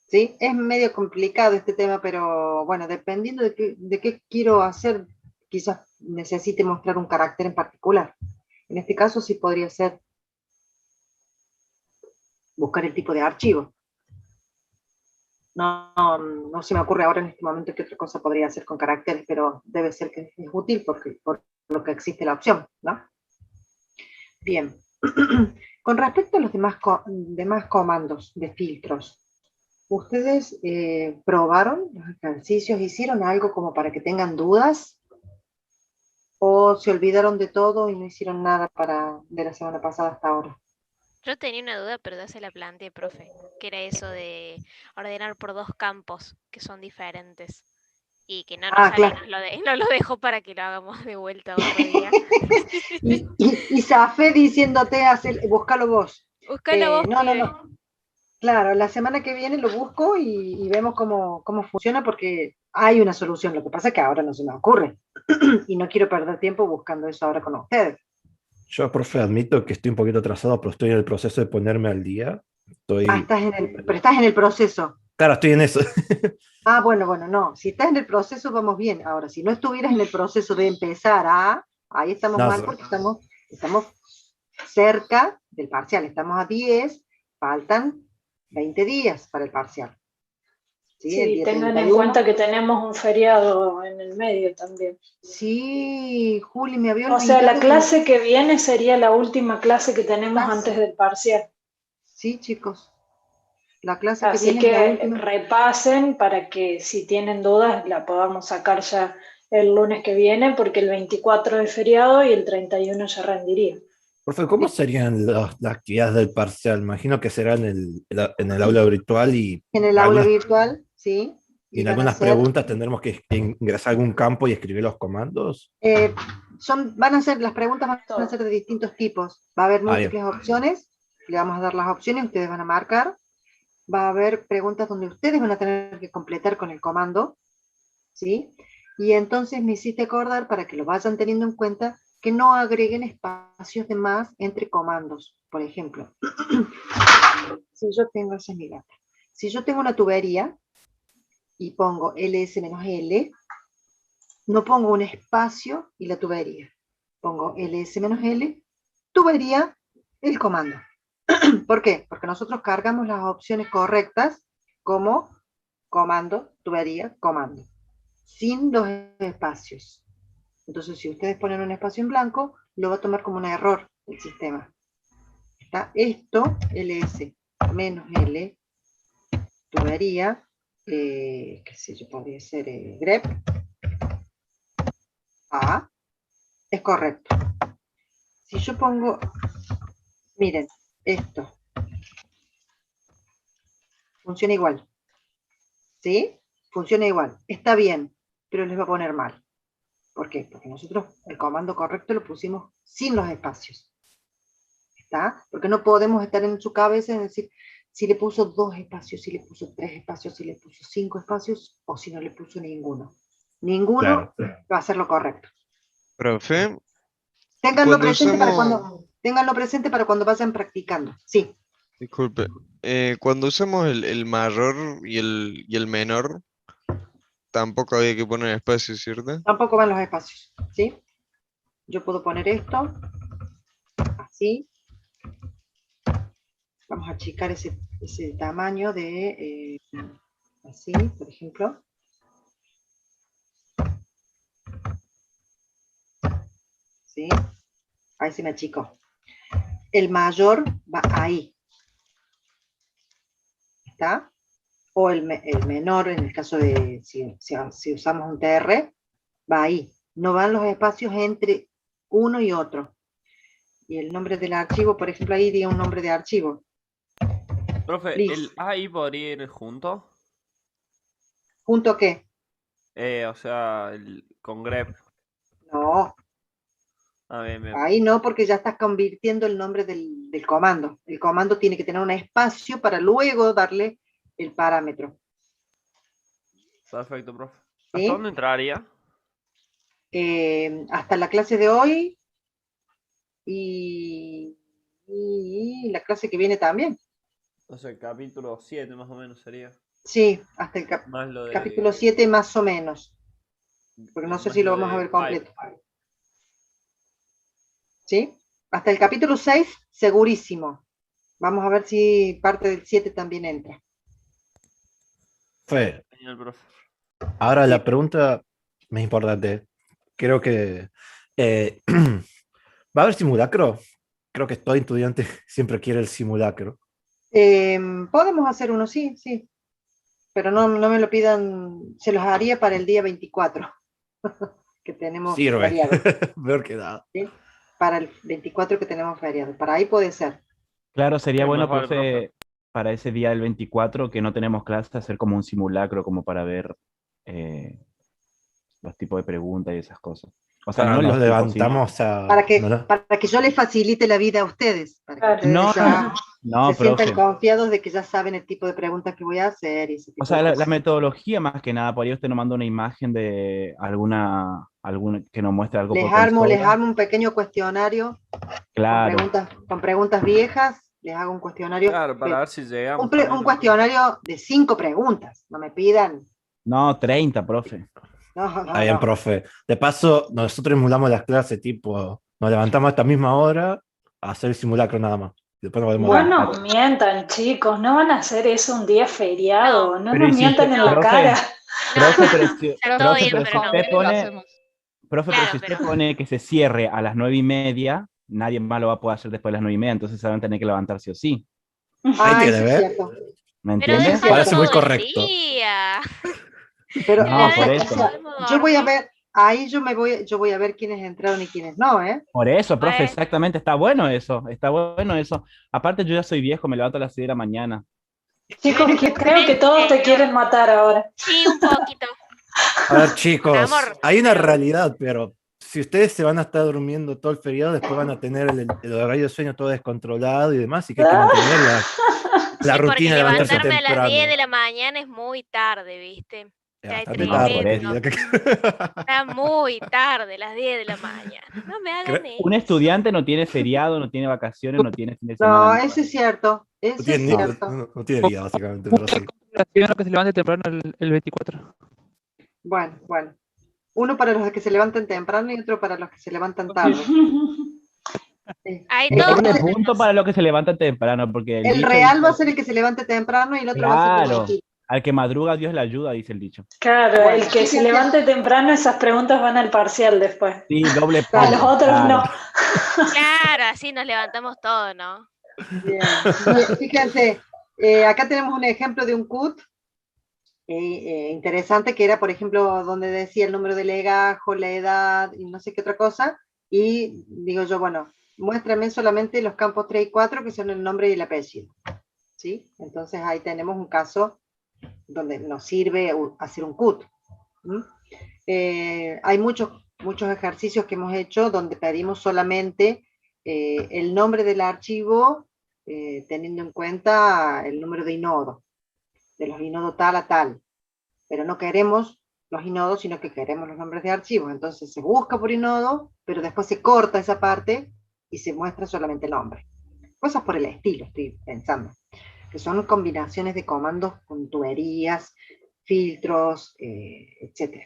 ¿Sí? Es medio complicado este tema, pero bueno, dependiendo de qué quiero hacer, quizás necesite mostrar un carácter en particular. En este caso sí podría ser buscar el tipo de archivo. No se me ocurre ahora en este momento qué otra cosa podría hacer con caracteres, pero debe ser que es útil porque, por lo que existe la opción, ¿no? Bien. Con respecto a los demás comandos de filtros, ¿ustedes probaron los ejercicios? ¿Hicieron algo como para que tengan dudas? ¿O se olvidaron de todo y no hicieron nada de la semana pasada hasta ahora? Yo tenía una duda, pero ya se la planteé, profe, que era eso de ordenar por dos campos que son diferentes y que no nos sale, Claro. no lo dejo para que lo hagamos de vuelta otro día. Y Zafé diciéndote, búscalo vos. Búscalo vos, No. pibe. Claro, la semana que viene lo busco y vemos cómo funciona porque hay una solución. Lo que pasa es que ahora no se me ocurre y no quiero perder tiempo buscando eso ahora con ustedes. Yo, profe, admito que estoy un poquito atrasado, pero estoy en el proceso de ponerme al día. Pero estás en el proceso. Claro, estoy en eso. Bueno, no. Si estás en el proceso, vamos bien. Ahora, si no estuvieras en el proceso de empezar ahí estamos No, mal porque estamos cerca del parcial. Estamos a 10, faltan 20 días para el parcial. ¿Sí? El Sí, día tengan en 31. cuenta que tenemos un feriado en el medio también. Sí, Juli, me había O olvidado. sea, la clase que viene sería la última clase que tenemos Ah, antes sí. del parcial. Sí, chicos. La clase que Así viene es la que última. repasen para que si tienen dudas la podamos sacar ya el lunes que viene, porque el 24 es feriado y el 31 ya rendiría. Profe, ¿cómo serían las actividades del parcial? Imagino que será en el aula virtual y En el aula virtual, sí. y en van a algunas ser, preguntas tendremos que ingresar a algún campo y escribir los comandos. las preguntas van a ser de distintos tipos. Va a haber Bien. múltiples opciones, le vamos a dar las opciones, ustedes van a marcar. Va a haber preguntas donde ustedes van a tener que completar con el comando, ¿sí? Y entonces me hiciste acordar, para que lo vayan teniendo en cuenta, que no agreguen espacios de más entre comandos. Por ejemplo, si yo tengo una tubería y pongo ls-l, no pongo un espacio y la tubería. Pongo ls-l, tubería, el comando. ¿Por qué? Porque nosotros cargamos las opciones correctas como comando, tubería, comando, sin los espacios. Entonces, si ustedes ponen un espacio en blanco, lo va a tomar como un error el sistema. Está esto, ls menos l, tubería, qué sé yo, podría ser grep, a, es correcto. Si yo pongo, miren, esto, funciona igual, ¿sí? Funciona igual, está bien, pero les va a poner mal. ¿Por qué? Porque nosotros el comando correcto lo pusimos sin los espacios. ¿Está? Porque no podemos estar en su cabeza y decir si le puso 2 espacios, si le puso 3 espacios, si le puso 5 espacios, o si no le puso ninguno. Ninguno va a ser lo correcto. Profe, Ténganlo presente para cuando vayan practicando. Sí. disculpe, cuando usamos el mayor y el menor, tampoco había que poner espacio, ¿cierto? Tampoco van los espacios. ¿Sí? Yo puedo poner esto así. Vamos a achicar ese tamaño de así, por ejemplo. ¿Sí? Ahí se me achicó. El mayor va ahí. ¿Está? O el menor, en el caso de si usamos un TR, va ahí. No van los espacios entre uno y otro. Y el nombre del archivo, por ejemplo, ahí diga un nombre de archivo. Profe, Please. ¿el AI podría ir junto? ¿Junto a qué? O sea, con grep. No, Bien. ahí no, porque ya estás convirtiendo el nombre del comando. El comando tiene que tener un espacio para luego darle el parámetro. Perfecto, profe. ¿Sí? ¿Hasta dónde entraría? Hasta la clase de hoy y la clase que viene también. O sea, el capítulo 7 más o menos sería. Sí, hasta el Más lo de... capítulo 7 más o menos. Porque no sé si lo vamos a ver Pipe. completo. ¿Sí? Hasta el capítulo 6, segurísimo. Vamos a ver si parte del 7 también entra. Fe, Genial, profe. ahora la pregunta más importante. Creo que ¿va a haber simulacro? Creo que todo estudiante siempre quiere el simulacro. Podemos hacer uno, sí, sí. Pero no me lo pidan, se los haría para el día 24, que tenemos Sirve. feriado. Peor que nada. ¿Sí? Para el 24 que tenemos feriado. Para ahí puede ser. Claro, sería Sí, bueno, mejor, profe, para ese día del 24 que no tenemos clase, hacer como un simulacro, como para ver los tipos de preguntas y esas cosas. O sea, no Nos los tipos, sino... levantamos a. Para que yo les facilite la vida a ustedes. Para que ustedes No, ya no, se sientan profe. confiados de que ya saben el tipo de preguntas que voy a hacer. Y ese tipo O sea, de la cosas. metodología más que nada, por ahí usted nos manda una imagen de alguna que nos muestre algo Les por armo consola. un pequeño cuestionario Claro. con preguntas viejas. Les hago un cuestionario. Claro, para ver si llegamos Un también. cuestionario de 5 preguntas. No me pidan. No, 30, profe. No, Está bien, profe. De paso, nosotros emulamos las clases, tipo, nos levantamos a esta misma hora a hacer el simulacro nada más. Después nos volvemos a Bueno, levantar. mientan, chicos, no van a hacer eso un día feriado, no Pero nos ¿y si mientan usted, en la profe? cara. Profe, pero si, Está todo profe, bien, pero pero si no. usted pone, profe, pero Claro, si usted pero- pone que se cierre a las 9:30, nadie más lo va a poder hacer después de las 9:30, entonces se van a tener que levantar sí o sí. Ahí tiene, eso es ¿ves? cierto. ¿Me Pero entiende? déjalo Parece muy todo el correcto. día. Pero No, La por vez que eso. podemos yo voy a dormir. ver, ahí yo voy a ver quiénes entraron y quiénes no, ¿eh? Por eso, profe, Bueno, exactamente, está bueno eso, está bueno eso. Aparte, yo ya soy viejo, me levanto a las 6 de la mañana. Chicos, bueno, que creo que todos te quieren matar ahora. sí, un poquito. A ver, Con chicos, amor. hay una pero- realidad, pero si ustedes se van a estar durmiendo todo el feriado, después van a tener el horario de sueño todo descontrolado y demás, y que hay que mantener la Sí, porque rutina de levantarse levantarme a las 10 de temprano. la mañana es muy tarde, ¿viste? Es Ya es bastante No, tarde, por te eso. tremendo. diría que- Está muy tarde, las 10 de la mañana. No me hagan Un eso. estudiante no tiene feriado, no tiene vacaciones, no tiene fin de semana. No, nada. eso es cierto, No eso es tiene, cierto. no tiene vida, básicamente, pero sí. Que se levante temprano el 24. Bueno. Uno para los que se levantan temprano y otro para los que se levantan tarde. Sí. Hay El, todos Doble el- punto para los que se levantan temprano, porque el el dicho real va a dice, ser el que se levante temprano y el otro va a ser el claro, mentiroso. al que madruga Dios le ayuda, dice el dicho. Claro, Bueno, el que se fíjense. levante temprano, esas preguntas van al parcial después. Sí, doble A los punto. otros claro. no. Claro, así nos levantamos todos, ¿no? Bien. Fíjense, acá tenemos un ejemplo de un CUT interesante que era, por ejemplo, donde decía el número de legajo, la edad y no sé qué otra cosa. Y digo yo, bueno, muéstrame solamente los campos 3 y 4 que son el nombre y el apellido. ¿Sí? Entonces ahí tenemos un caso donde nos sirve hacer un CUT. Hay muchos ejercicios que hemos hecho donde pedimos solamente el nombre del archivo teniendo en cuenta el número de inodo, de los inodos tal a tal, pero no queremos los inodos, sino que queremos los nombres de archivos. Entonces se busca por inodo, pero después se corta esa parte y se muestra solamente el nombre. Cosas por el estilo, estoy pensando, que son combinaciones de comandos con tuberías, filtros, etc.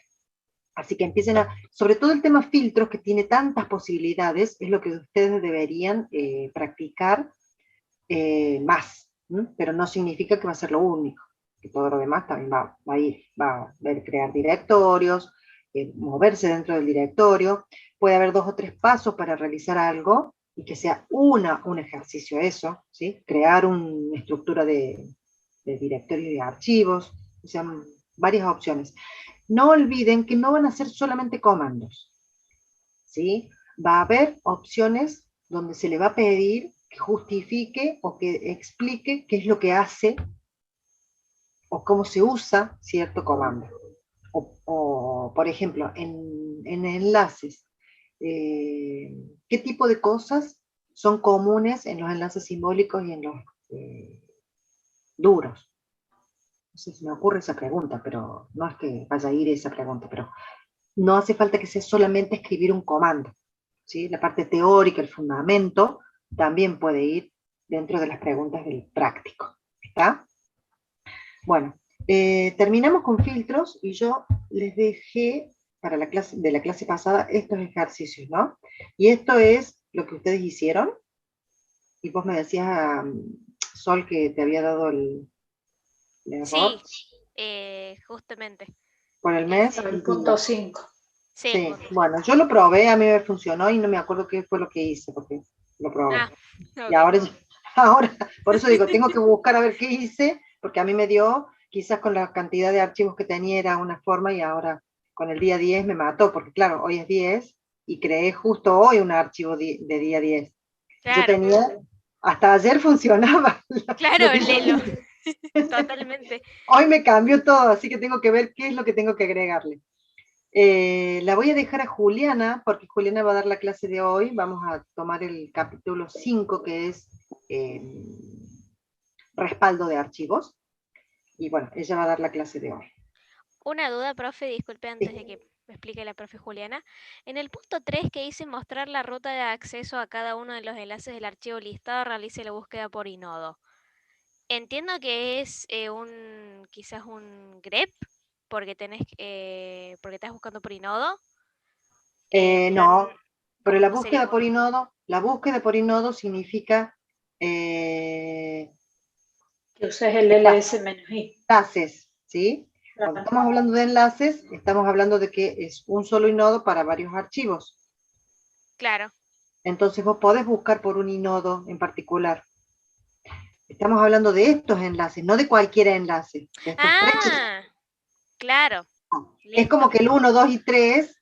Así que empiecen sobre todo el tema filtros, que tiene tantas posibilidades, es lo que ustedes deberían practicar más, pero no significa que va a ser lo único, que todo lo demás también va a ver crear directorios, moverse dentro del directorio, puede haber 2 o 3 pasos para realizar algo, y que sea un ejercicio eso, ¿sí? Crear una estructura de directorio y archivos, o sea, varias opciones. No olviden que no van a ser solamente comandos, ¿sí? Va a haber opciones donde se le va a pedir que justifique o que explique qué es lo que hace o cómo se usa cierto comando. O por ejemplo, en enlaces, ¿qué tipo de cosas son comunes en los enlaces simbólicos y en los duros? No sé si me ocurre esa pregunta, pero no es que vaya a ir esa pregunta, pero no hace falta que sea solamente escribir un comando, ¿sí? La parte teórica, el fundamento, también puede ir dentro de las preguntas del práctico. ¿Está? Bueno, terminamos con filtros y yo les dejé para la clase, de la clase pasada estos ejercicios, ¿no? Y esto es lo que ustedes hicieron. Y vos me decías, Sol, que te había dado el error. Sí, justamente. por el mes. El punto 5. Sí, Sí, bueno, yo lo probé, a mí me funcionó y no me acuerdo qué fue lo que hice, porque lo probé. Ah, Y ok. ahora, por eso digo, tengo que buscar a ver qué hice, porque a mí me dio, quizás con la cantidad de archivos que tenía era una forma y ahora con el día 10 me mató, porque claro, hoy es 10 y creé justo hoy un archivo de día 10. Yo Claro, tenía, hasta ayer funcionaba. claro, lo que yo Lelo. hice. Totalmente. Hoy me cambió todo, así que tengo que ver qué es lo que tengo que agregarle. La voy a dejar a Juliana, porque Juliana va a dar la clase de hoy. Vamos a tomar el capítulo 5, que es respaldo de archivos. Y bueno, ella va a dar la clase de hoy. Una duda, profe, disculpe antes de que me explique la profe Juliana. En el punto 3 que dice mostrar la ruta de acceso a cada uno de los enlaces del archivo listado, realice la búsqueda por inodo. Entiendo que es quizás un grep, porque porque estás buscando por inodo. Pero No, pero ¿cómo sería? la búsqueda por inodo significa Que uses el ls-i. enlaces, ¿sí? Cuando estamos hablando de enlaces, estamos hablando de que es un solo inodo para varios archivos. Claro. Entonces vos podés buscar por un inodo en particular. Estamos hablando de estos enlaces, no de cualquier enlace. De estos Ah, claro. es como que el 1, 2 y 3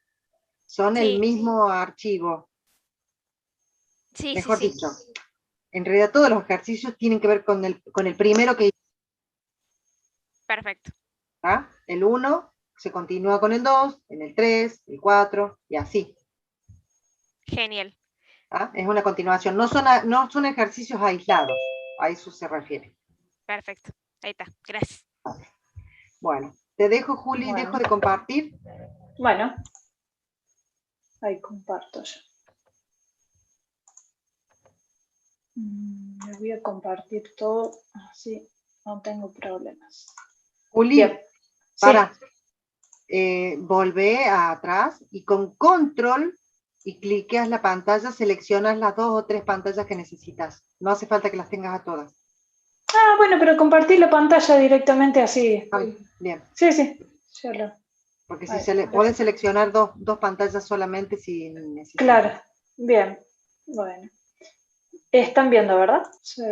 son el Sí. mismo archivo. Sí, Mejor sí, sí. dicho, en realidad todos los ejercicios tienen que ver con el primero que hice. Perfecto. ¿Ah? El 1 se continúa con el 2, en el 3, el 4 y así. Genial. ¿Ah? Es una continuación, no son ejercicios aislados, a eso se refiere. Perfecto. Ahí está. Gracias. Bueno, te dejo, Juli, Bueno. dejo de compartir. Bueno, ahí comparto yo. Les voy a compartir todo, así no tengo problemas. Juli, Bien. para, volvé atrás y con control y cliqueas la pantalla, seleccionas las 2 o 3 pantallas que necesitas. No hace falta que las tengas a todas. Ah, bueno, pero compartir la pantalla directamente así. Bien. Sí, sí. Ya lo... Porque Ahí, si pueden seleccionar dos pantallas solamente si necesitan. Claro, bien. Bueno. Están viendo, ¿verdad? Sí.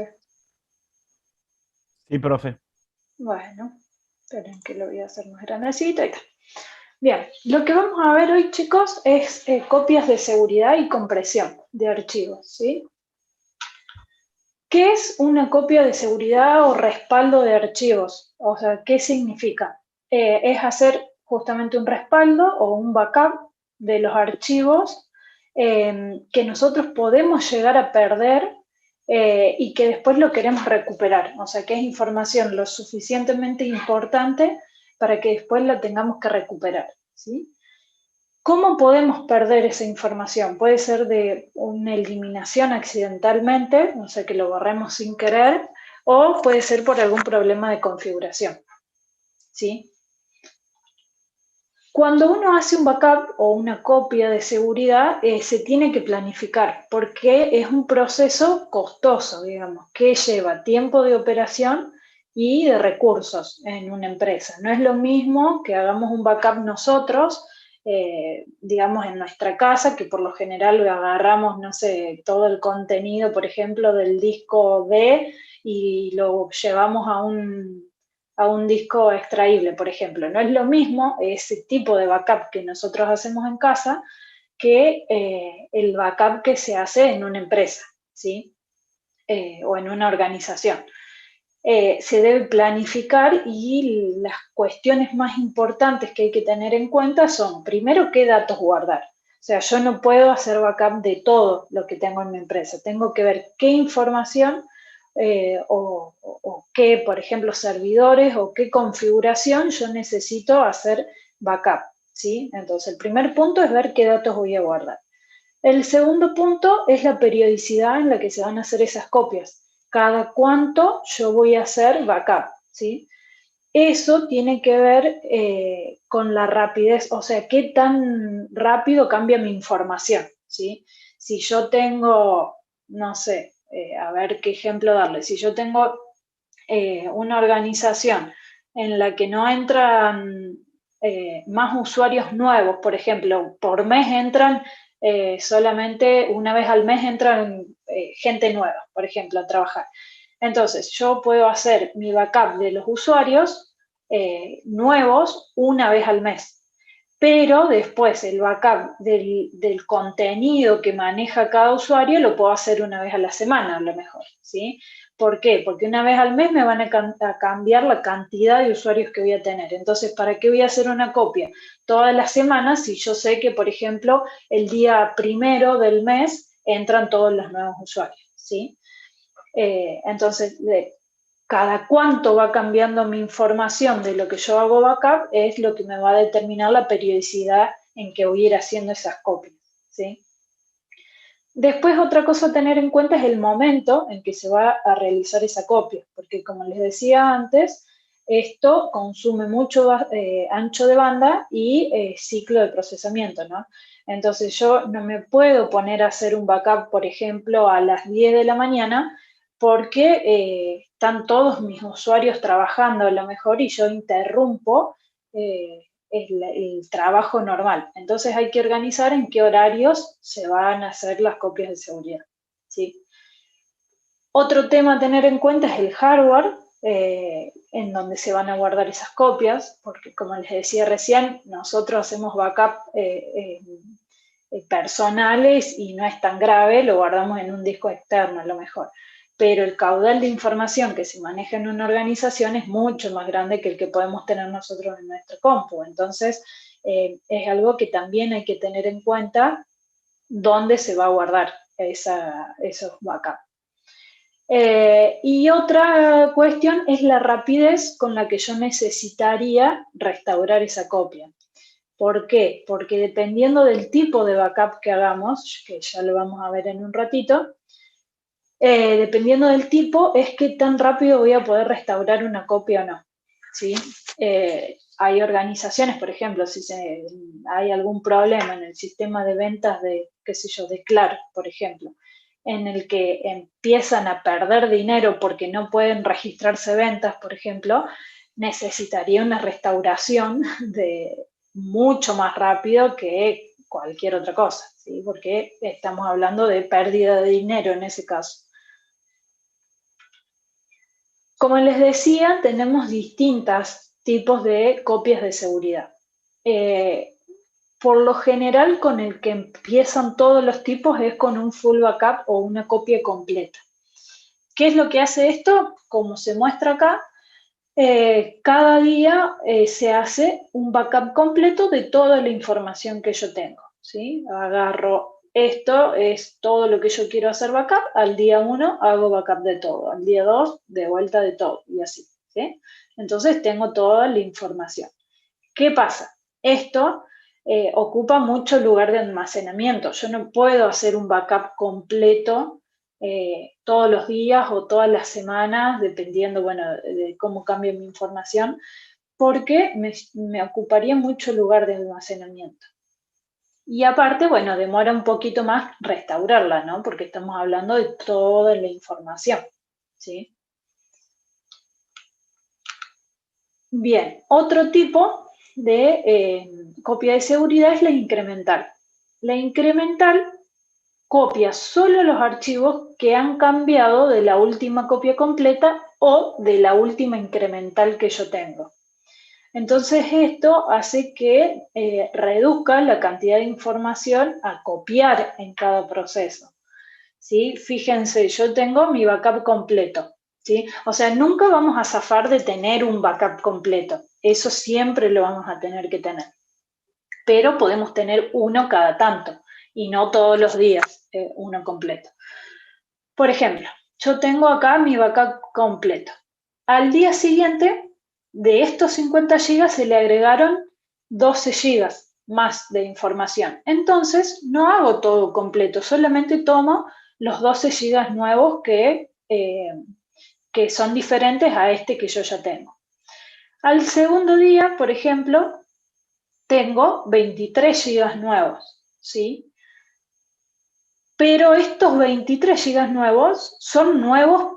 Sí, profe. Bueno, esperen que lo voy a hacer más grandecito. Ahí está. Bien, lo que vamos a ver hoy, chicos, es copias de seguridad y compresión de archivos, ¿sí? ¿Qué es una copia de seguridad o respaldo de archivos? O sea, ¿qué significa? Es hacer justamente un respaldo o un backup de los archivos que nosotros podemos llegar a perder y que después lo queremos recuperar. O sea, que es información lo suficientemente importante para que después la tengamos que recuperar, ¿sí? ¿Cómo podemos perder esa información? Puede ser de una eliminación accidentalmente, o sea, que lo borremos sin querer, o puede ser por algún problema de configuración, ¿sí? Cuando uno hace un backup o una copia de seguridad, se tiene que planificar, porque es un proceso costoso, digamos, que lleva tiempo de operación y de recursos en una empresa. No es lo mismo que hagamos un backup nosotros, digamos, en nuestra casa, que por lo general lo agarramos, no sé, todo el contenido, por ejemplo, del disco D y lo llevamos a un disco extraíble, por ejemplo. No es lo mismo ese tipo de backup que nosotros hacemos en casa que el backup que se hace en una empresa, ¿sí? O en una organización. Se debe planificar y las cuestiones más importantes que hay que tener en cuenta son, primero, qué datos guardar. O sea, yo no puedo hacer backup de todo lo que tengo en mi empresa. Tengo que ver qué información o qué, por ejemplo, servidores o qué configuración yo necesito hacer backup, ¿sí? Entonces, el primer punto es ver qué datos voy a guardar. El segundo punto es la periodicidad en la que se van a hacer esas copias. Cada cuánto yo voy a hacer backup, ¿sí? Eso tiene que ver con la rapidez, o sea, qué tan rápido cambia mi información, ¿sí? Si yo tengo, no sé, a ver qué ejemplo darle, si yo tengo una organización en la que no entran más usuarios nuevos. Por ejemplo, por mes entran solamente una vez al mes entran gente nueva, por ejemplo, a trabajar. Entonces, yo puedo hacer mi backup de los usuarios nuevos una vez al mes. Pero después el backup del contenido que maneja cada usuario lo puedo hacer una vez a la semana, a lo mejor, ¿sí? ¿Por qué? Porque una vez al mes me van a cambiar la cantidad de usuarios que voy a tener. Entonces, ¿para qué voy a hacer una copia todas las semanas si yo sé que, por ejemplo, el día 1 del mes entran todos los nuevos usuarios, ¿sí? Entonces, cada cuánto va cambiando mi información de lo que yo hago backup es lo que me va a determinar la periodicidad en que voy a ir haciendo esas copias, ¿sí? Después, otra cosa a tener en cuenta es el momento en que se va a realizar esa copia, porque como les decía antes, esto consume mucho ancho de banda y ciclo de procesamiento, ¿no? Entonces yo no me puedo poner a hacer un backup, por ejemplo, a las 10 de la mañana, porque están todos mis usuarios trabajando a lo mejor y yo interrumpo el trabajo normal. Entonces hay que organizar en qué horarios se van a hacer las copias de seguridad, ¿sí? Otro tema a tener en cuenta es el hardware, en donde se van a guardar esas copias, porque como les decía recién, nosotros hacemos backup personales y no es tan grave, lo guardamos en un disco externo a lo mejor. Pero el caudal de información que se maneja en una organización es mucho más grande que el que podemos tener nosotros en nuestro compu. Entonces, es algo que también hay que tener en cuenta dónde se va a guardar esos backups. Y otra cuestión es la rapidez con la que yo necesitaría restaurar esa copia. ¿Por qué? Porque dependiendo del tipo de backup que hagamos, que ya lo vamos a ver en un ratito, dependiendo del tipo, es qué tan rápido voy a poder restaurar una copia o no, ¿sí? Hay organizaciones, por ejemplo, si hay algún problema en el sistema de ventas de, qué sé yo, de Claro, por ejemplo, en el que empiezan a perder dinero porque no pueden registrarse ventas, por ejemplo, necesitaría una restauración de mucho más rápido que cualquier otra cosa, ¿sí? Porque estamos hablando de pérdida de dinero en ese caso. Como les decía, tenemos distintos tipos de copias de seguridad. Por lo general, con el que empiezan todos los tipos es con un full backup o una copia completa. ¿Qué es lo que hace esto? Como se muestra acá, cada día se hace un backup completo de toda la información que yo tengo, ¿sí? Agarro, esto es todo lo que yo quiero hacer backup, al día 1 hago backup de todo, al día 2 de vuelta de todo, y así, ¿sí? Entonces tengo toda la información. ¿Qué pasa? Esto ocupa mucho lugar de almacenamiento. Yo no puedo hacer un backup completo todos los días o todas las semanas, dependiendo, bueno, de cómo cambie mi información, porque me ocuparía mucho lugar de almacenamiento. Y aparte, bueno, demora un poquito más restaurarla, ¿no? Porque estamos hablando de toda la información, ¿sí? Bien, otro tipo de copia de seguridad es la incremental. La incremental copia solo los archivos que han cambiado de la última copia completa o de la última incremental que yo tengo. Entonces esto hace que reduzca la cantidad de información a copiar en cada proceso, ¿sí? Fíjense, yo tengo mi backup completo, ¿sí? O sea, nunca vamos a zafar de tener un backup completo. Eso siempre lo vamos a tener que tener. Pero podemos tener uno cada tanto y no todos los días uno completo. Por ejemplo, yo tengo acá mi backup completo. Al día siguiente, de estos 50 GB se le agregaron 12 GB más de información. Entonces, no hago todo completo, solamente tomo los 12 GB nuevos que son diferentes a este que yo ya tengo. Al segundo día, por ejemplo, tengo 23 GB nuevos, ¿sí? Pero estos 23 GB nuevos son nuevos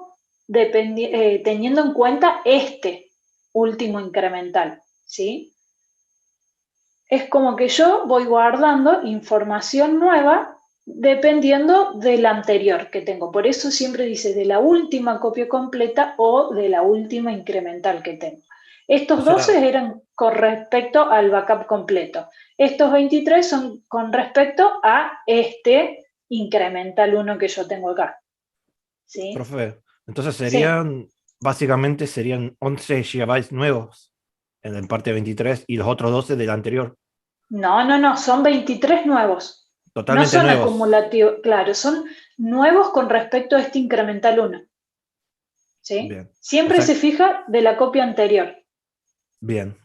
teniendo en cuenta este último incremental, ¿sí? Es como que yo voy guardando información nueva dependiendo del anterior que tengo. Por eso siempre dice de la última copia completa o de la última incremental que tengo. Estos O sea, 12 eran con respecto al backup completo. Estos 23 son con respecto a este incremental 1 que yo tengo acá. ¿Sí? profe, entonces Sí. básicamente serían 11 GB nuevos en el parte 23 y los otros 12 del anterior. No, son 23 nuevos. No Totalmente son nuevos. acumulativos, claro, son nuevos con respecto a este incremental 1. ¿Sí? Bien. Siempre O sea, se fija de la copia anterior. bien.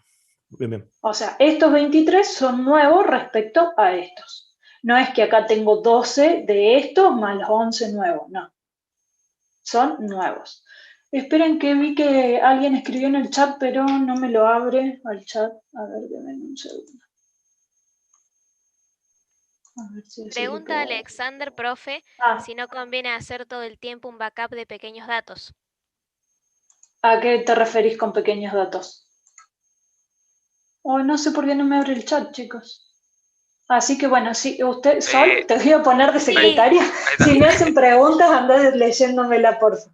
Bien. O sea, estos 23 son nuevos respecto a estos. No es que acá tengo 12 de estos más los 11 nuevos, no. Son nuevos. Esperen que vi que alguien escribió en el chat, pero no me lo abre al chat. A ver, denme un segundo. A ver si así lo Pregunta puedo- Alexander, profe, si no conviene hacer todo el tiempo un backup de pequeños datos. ¿A qué te referís con pequeños datos? Oh, no sé por qué no me abre el chat, chicos. Así que bueno, si usted, Sol, te voy a poner de secretaria. Si me hacen preguntas, andá leyéndomela, por favor.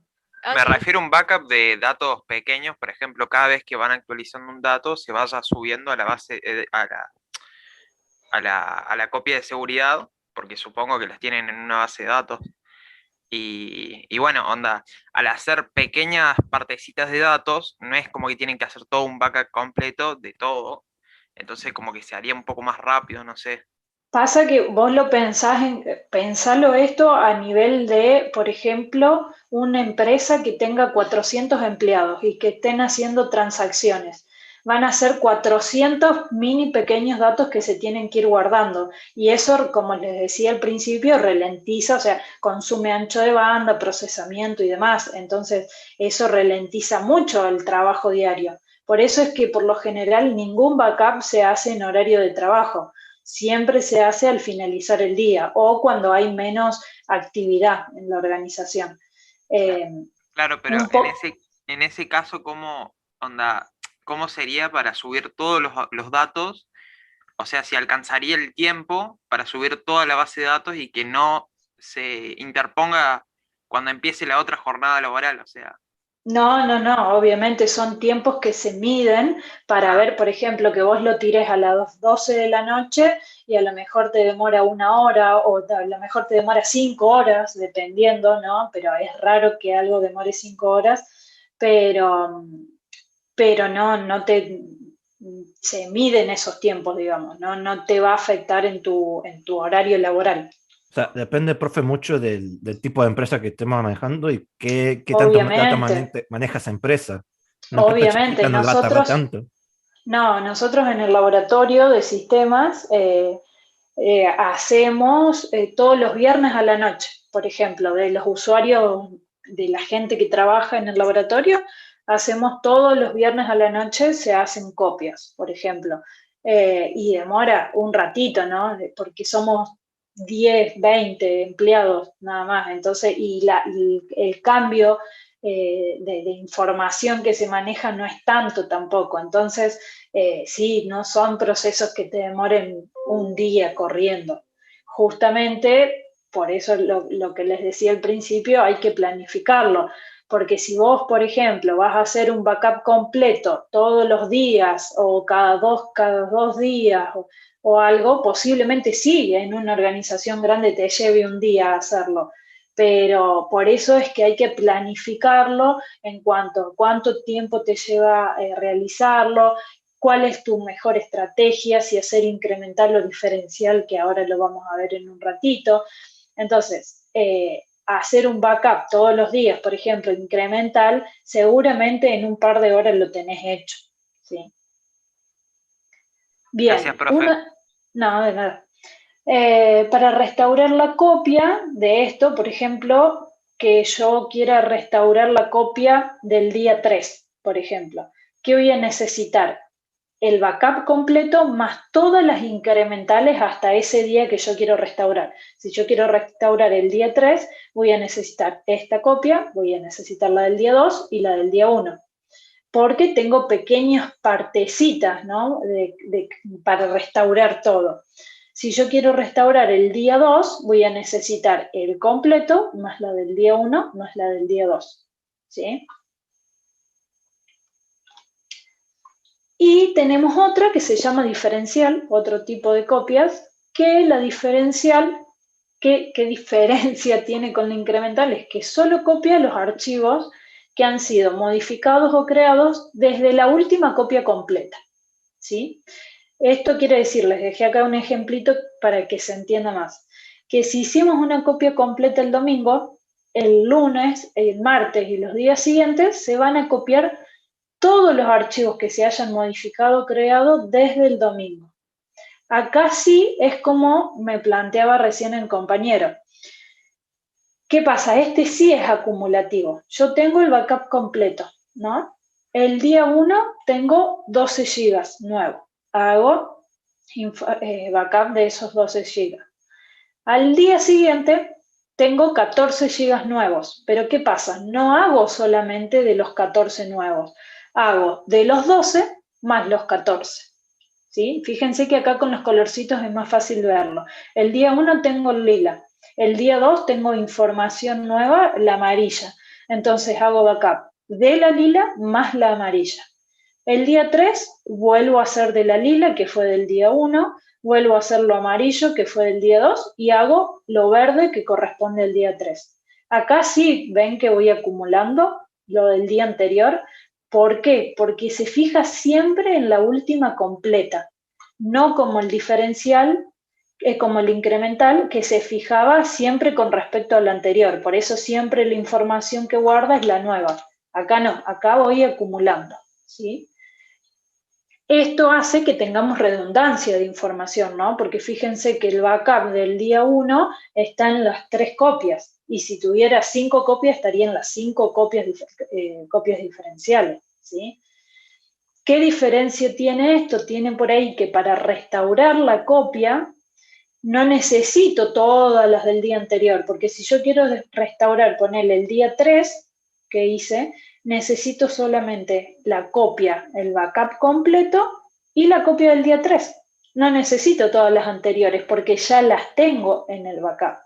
Me refiero a un backup de datos pequeños, por ejemplo, cada vez que van actualizando un dato, se vaya subiendo a la base, a la copia de seguridad, porque supongo que las tienen en una base de datos. Y bueno, onda, al hacer pequeñas partecitas de datos, no es como que tienen que hacer todo un backup completo de todo. Entonces como que se haría un poco más rápido, no sé. Pasa que vos lo pensalo esto a nivel de, por ejemplo, una empresa que tenga 400 empleados y que estén haciendo transacciones. Van a ser 400 mini pequeños datos que se tienen que ir guardando. Y eso, como les decía al principio, ralentiza, o sea, consume ancho de banda, procesamiento y demás. Entonces, eso ralentiza mucho el trabajo diario. Por eso es que por lo general ningún backup se hace en horario de trabajo. Siempre se hace al finalizar el día o cuando hay menos actividad en la organización. Claro, pero en ese caso, ¿cómo sería para subir todos los datos? O sea, si alcanzaría el tiempo para subir toda la base de datos y que no se interponga cuando empiece la otra jornada laboral, o sea. No, obviamente son tiempos que se miden para ver, por ejemplo, que vos lo tires a las 12 de la noche y a lo mejor te demora 1 hora o a lo mejor te demora 5 horas, dependiendo, ¿no? Pero es raro que algo demore 5 horas, pero no se miden esos tiempos, digamos, no te va a afectar en tu horario laboral. O sea, depende, profe, mucho del tipo de empresa que estemos manejando y qué tanto data maneja esa empresa. Una empresa Obviamente, chiquita no le va a tardar tanto. Nosotros en el laboratorio de sistemas hacemos todos los viernes a la noche, por ejemplo, de los usuarios, de la gente que trabaja en el laboratorio, hacemos todos los viernes a la noche, se hacen copias, por ejemplo, y demora un ratito, ¿no? Porque somos 10, 20 empleados nada más, entonces, y el cambio de información que se maneja no es tanto tampoco, entonces sí, no son procesos que te demoren un día corriendo. Justamente por eso lo que les decía al principio, hay que planificarlo, porque si vos, por ejemplo, vas a hacer un backup completo todos los días o cada dos días o algo, posiblemente sí, en una organización grande te lleve un día a hacerlo, pero por eso es que hay que planificarlo en cuanto a cuánto tiempo te lleva realizarlo, cuál es tu mejor estrategia, si hacer incrementar lo diferencial, que ahora lo vamos a ver en un ratito. Entonces, hacer un backup todos los días, por ejemplo, incremental, seguramente en un par de horas lo tenés hecho. ¿Sí? Bien. Gracias, profe. No, de nada. Para restaurar la copia de esto, por ejemplo, que yo quiera restaurar la copia del día 3, por ejemplo, ¿qué voy a necesitar? El backup completo más todas las incrementales hasta ese día que yo quiero restaurar. Si yo quiero restaurar el día 3, voy a necesitar esta copia, voy a necesitar la del día 2 y la del día 1. porque tengo pequeñas partecitas, ¿no? Para restaurar todo. Si yo quiero restaurar el día 2, voy a necesitar el completo más la del día 1 más la del día 2. ¿Sí? Y tenemos otra que se llama diferencial, otro tipo de copias, que la diferencial, ¿qué diferencia tiene con la incremental? Es que solo copia los archivos que han sido modificados o creados desde la última copia completa. ¿Sí? Esto quiere decir, les dejé acá un ejemplito para que se entienda más, que si hicimos una copia completa el domingo, el lunes, el martes y los días siguientes se van a copiar todos los archivos que se hayan modificado o creado desde el domingo. Acá sí es como me planteaba recién el compañero. ¿Qué pasa? Este sí es acumulativo. Yo tengo el backup completo, ¿no? El día 1 tengo 12 GB nuevo. Hago backup de esos 12 GB. Al día siguiente tengo 14 GB nuevos. Pero ¿qué pasa? No hago solamente de los 14 nuevos. Hago de los 12 más los 14. ¿Sí? Fíjense que acá con los colorcitos es más fácil verlo. El día 1 tengo el lila. El día 2 tengo información nueva, la amarilla. Entonces hago backup de la lila más la amarilla. El día 3 vuelvo a hacer de la lila, que fue del día 1, vuelvo a hacer lo amarillo, que fue del día 2, y hago lo verde, que corresponde al día 3. Acá sí ven que voy acumulando lo del día anterior. ¿Por qué? Porque se fija siempre en la última completa, no como el diferencial, como el incremental, que se fijaba siempre con respecto a la anterior. Por eso siempre la información que guarda es la nueva. Acá no, acá voy acumulando, ¿sí? Esto hace que tengamos redundancia de información, ¿no? Porque fíjense que el backup del día 1 está en las 3 copias, y si tuviera 5 copias estaría en las 5 copias diferenciales, ¿sí? ¿Qué diferencia tiene esto? Tiene por ahí que para restaurar la copia no necesito todas las del día anterior, porque si yo quiero restaurar, ponerle el día 3 que hice, necesito solamente la copia, el backup completo y la copia del día 3. No necesito todas las anteriores porque ya las tengo en el backup,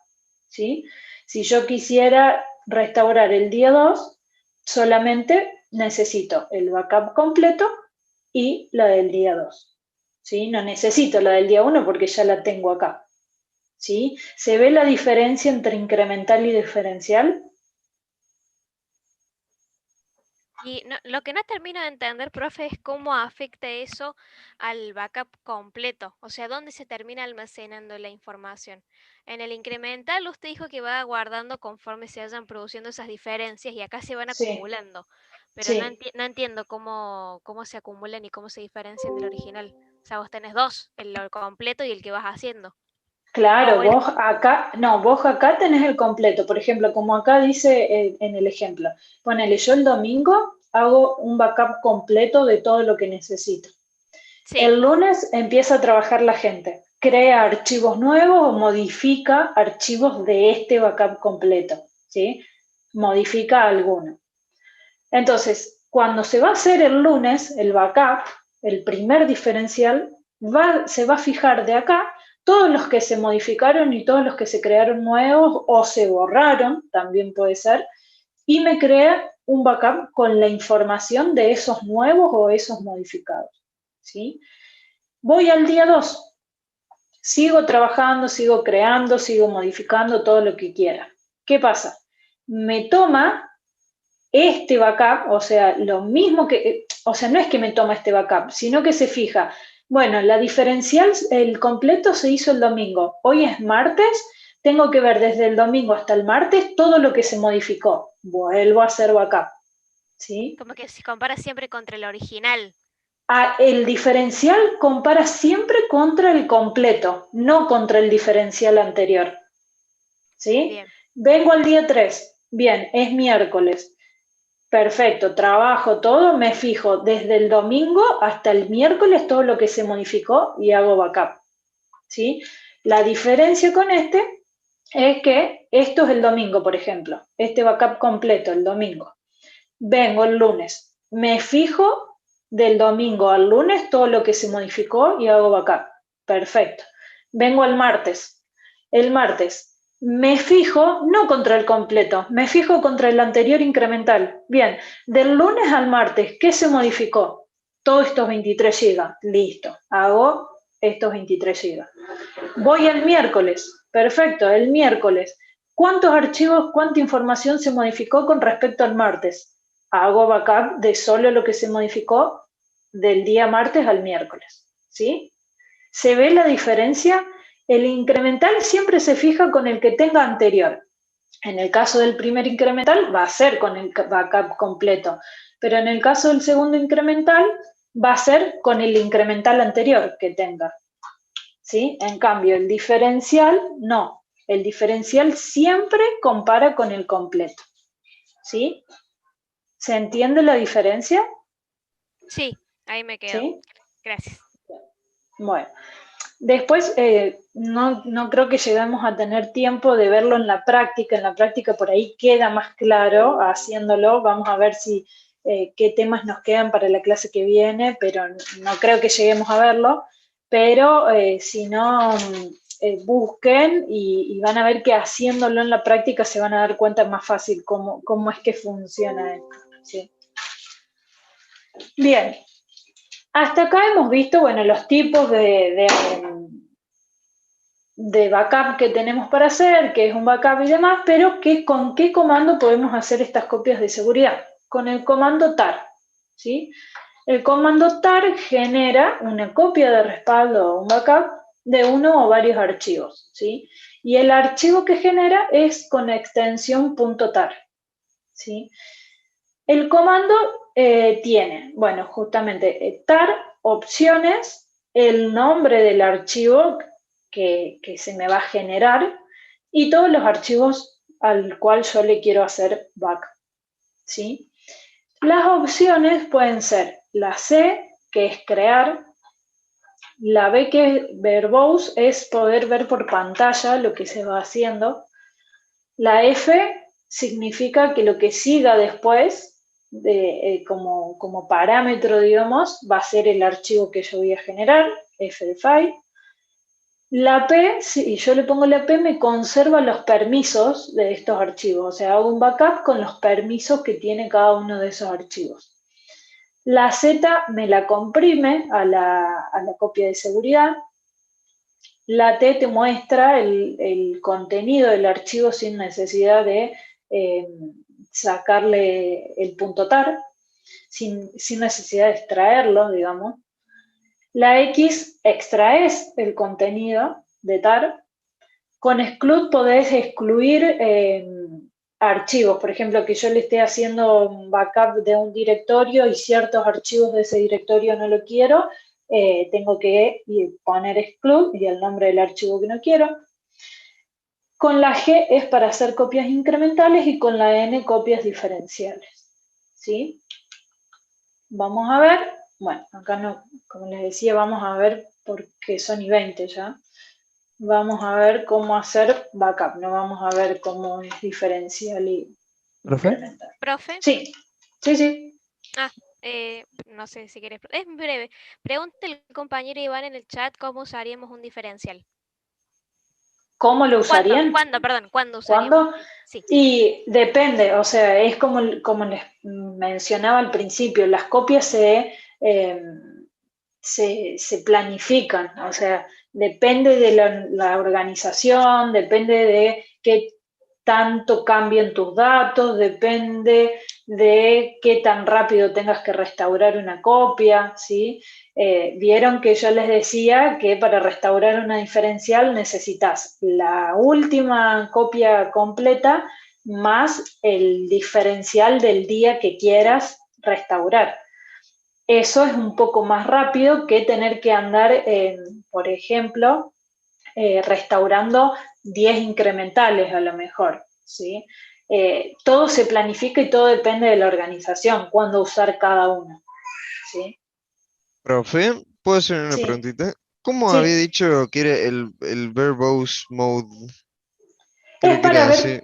¿sí? Si yo quisiera restaurar el día 2, solamente necesito el backup completo y la del día 2, ¿sí? No necesito la del día 1 porque ya la tengo acá, ¿sí? ¿Se ve la diferencia entre incremental y diferencial? Y lo que no termino de entender, profe, es cómo afecta eso al backup completo. O sea, ¿dónde se termina almacenando la información? En el incremental usted dijo que va guardando conforme se vayan produciendo esas diferencias y acá se van Sí. acumulando. Pero Sí. no entiendo cómo se acumulan y cómo se diferencian del original. O sea, vos tenés dos, el completo y el que vas haciendo. Claro, bueno. vos acá tenés el completo. Por ejemplo, como acá dice en el ejemplo, ponele, yo el domingo hago un backup completo de todo lo que necesito. Sí. El lunes empieza a trabajar la gente, crea archivos nuevos o modifica archivos de este backup completo, ¿sí? Modifica alguno. Entonces, cuando se va a hacer el lunes, el backup, el primer diferencial, se va a fijar de acá todos los que se modificaron y todos los que se crearon nuevos o se borraron, también puede ser, y me crea un backup con la información de esos nuevos o esos modificados, ¿sí? Voy al día 2, sigo trabajando, sigo creando, sigo modificando todo lo que quiera. ¿Qué pasa? Me toma este backup, o sea, lo mismo que, o sea, no es que me toma este backup, sino que se fija, bueno, la diferencial, el completo se hizo el domingo, hoy es martes, tengo que ver desde el domingo hasta el martes todo lo que se modificó, vuelvo a hacer backup, ¿sí? Como que se compara siempre contra el original. El diferencial compara siempre contra el completo, no contra el diferencial anterior, ¿sí? Bien. Vengo al día 3, bien, es miércoles. Perfecto, trabajo todo, me fijo desde el domingo hasta el miércoles todo lo que se modificó y hago backup, ¿sí? La diferencia con este es que esto es el domingo, por ejemplo, este backup completo el domingo. Vengo el lunes, me fijo del domingo al lunes todo lo que se modificó y hago backup. Perfecto. Vengo al martes. El martes me fijo no contra el completo, me fijo contra el anterior incremental. Bien, del lunes al martes, ¿qué se modificó? Todos estos 23 GB. Listo. Hago estos 23 GB. Voy el miércoles. Perfecto, el miércoles. ¿Cuántos archivos, cuánta información se modificó con respecto al martes? Hago backup de solo lo que se modificó del día martes al miércoles. ¿Sí? ¿Se ve la diferencia? El incremental siempre se fija con el que tenga anterior. En el caso del primer incremental va a ser con el backup completo, pero en el caso del segundo incremental va a ser con el incremental anterior que tenga. ¿Sí? En cambio, el diferencial no. El diferencial siempre compara con el completo. ¿Sí? ¿Se entiende la diferencia? Sí, ahí me quedo. ¿Sí? Gracias. Bueno, después no creo que lleguemos a tener tiempo de verlo en la práctica. En la práctica por ahí queda más claro haciéndolo. Vamos a ver si qué temas nos quedan para la clase que viene, pero no creo que lleguemos a verlo. Pero si no, busquen y van a ver que haciéndolo en la práctica se van a dar cuenta más fácil cómo es que funciona esto. ¿Sí? Bien. Hasta acá hemos visto, bueno, los tipos de backup que tenemos para hacer, que es un backup y demás, pero ¿con qué comando podemos hacer estas copias de seguridad? Con el comando tar, ¿sí? El comando tar genera una copia de respaldo o un backup de uno o varios archivos, ¿sí? Y el archivo que genera es con extensión .tar, ¿sí? El comando tiene, bueno, justamente tar, opciones, el nombre del archivo que se me va a generar y todos los archivos al cual yo le quiero hacer backup, ¿sí? Las opciones pueden ser la C, que es crear, la B, que es verbose, es poder ver por pantalla lo que se va haciendo, la F significa que lo que siga después, como parámetro, digamos, va a ser el archivo que yo voy a generar, F de file. La P, si yo le pongo la P, me conserva los permisos de estos archivos, o sea, hago un backup con los permisos que tiene cada uno de esos archivos. La Z me la comprime a la copia de seguridad. La T te muestra el contenido del archivo sin necesidad de sacarle el .tar, sin necesidad de extraerlo, digamos. La X extraes el contenido de tar. Con exclude podés excluir archivos, por ejemplo, que yo le esté haciendo un backup de un directorio y ciertos archivos de ese directorio no lo quiero, tengo que poner exclude y el nombre del archivo que no quiero. Con la G es para hacer copias incrementales y con la N copias diferenciales. ¿Sí? Vamos a ver, bueno, acá no, como les decía, vamos a ver porque son y 20 ya. Vamos a ver cómo hacer backup, no vamos a ver cómo es diferencial y incremental. ¿Profe? Sí, sí, sí. No sé si querés. Es breve. Pregunta el compañero Iván en el chat cómo usaríamos un diferencial. ¿Cómo lo usarían? ¿Cuándo usaríamos? ¿Cuándo? Sí. Y depende, o sea, es como les mencionaba al principio, las copias se planifican, o sea, depende de la organización, depende de qué tanto cambien tus datos, depende de qué tan rápido tengas que restaurar una copia, ¿sí? Vieron que yo les decía que para restaurar una diferencial necesitas la última copia completa más el diferencial del día que quieras restaurar. Eso es un poco más rápido que tener que andar, por ejemplo, restaurando 10 incrementales a lo mejor, ¿sí? Todo se planifica y todo depende de la organización, cuándo usar cada uno, ¿sí? Profe, ¿puedo hacer una preguntita? ¿Cómo había dicho que era el verbose mode? Es para ver,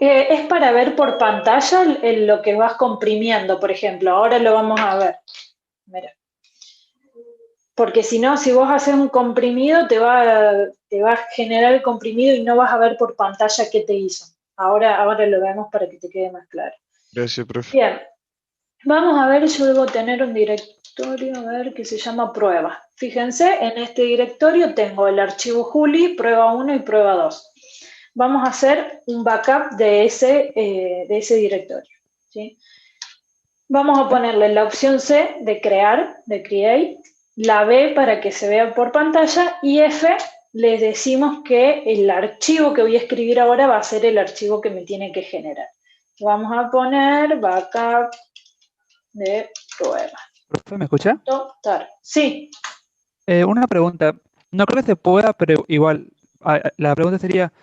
Es para ver por pantalla lo que vas comprimiendo, por ejemplo. Ahora lo vamos a ver. Mira. Porque si no, si vos haces un comprimido, te va a generar el comprimido y no vas a ver por pantalla qué te hizo. Ahora lo vemos para que te quede más claro. Gracias, profe. Bien. Vamos a ver, yo debo tener un directorio, a ver, que se llama prueba. Fíjense, en este directorio tengo el archivo Juli, prueba 1 y prueba 2. Vamos a hacer un backup de ese directorio, ¿sí? Vamos a ponerle la opción C de crear, de create, la B para que se vea por pantalla y F le decimos que el archivo que voy a escribir ahora va a ser el archivo que me tiene que generar. Vamos a poner backup de prueba. ¿Profe, me escucha? Total. Sí. Una pregunta. No creo que se pueda, pero igual. La pregunta sería,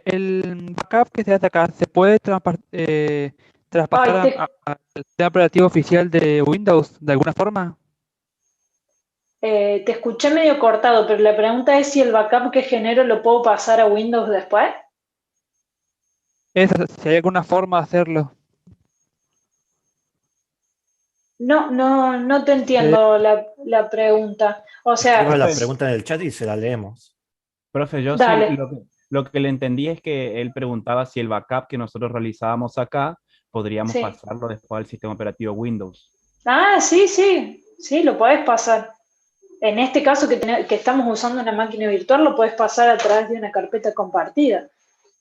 ¿el backup que se hace acá se puede traspasar al sistema operativo oficial de Windows de alguna forma? Te escuché medio cortado, pero la pregunta es si el backup que genero lo puedo pasar a Windows después. Si hay alguna forma de hacerlo. No te entiendo la pregunta. O sea, escriba la pregunta en el chat y se la leemos. Profe, yo sí, lo que le entendí es que él preguntaba si el backup que nosotros realizábamos acá podríamos pasarlo después al sistema operativo Windows. Ah, sí, lo podés pasar. En este caso que estamos usando una máquina virtual, lo podés pasar a través de una carpeta compartida.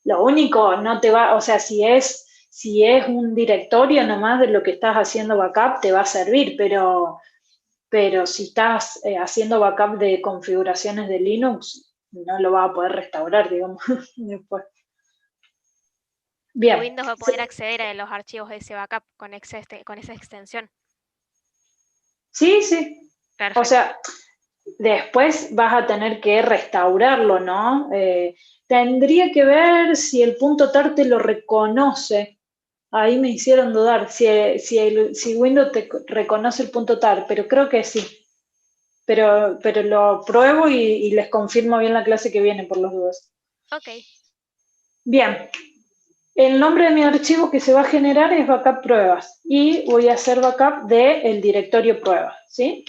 Lo único, no te va, o sea, si es un directorio nomás de lo que estás haciendo backup, te va a servir, pero si estás haciendo backup de configuraciones de Linux, no lo vas a poder restaurar, digamos, después. Bien. Windows va a poder acceder a los archivos de ese backup con esa extensión. Sí. Perfecto. O sea, después vas a tener que restaurarlo, ¿no? Tendría que ver si el .tar te lo reconoce. Ahí me hicieron dudar si Windows te reconoce el .tar, pero creo que sí. Pero lo pruebo y les confirmo bien la clase que viene por las dudas. Ok. Bien. El nombre de mi archivo que se va a generar es backup pruebas y voy a hacer backup del directorio pruebas, ¿sí?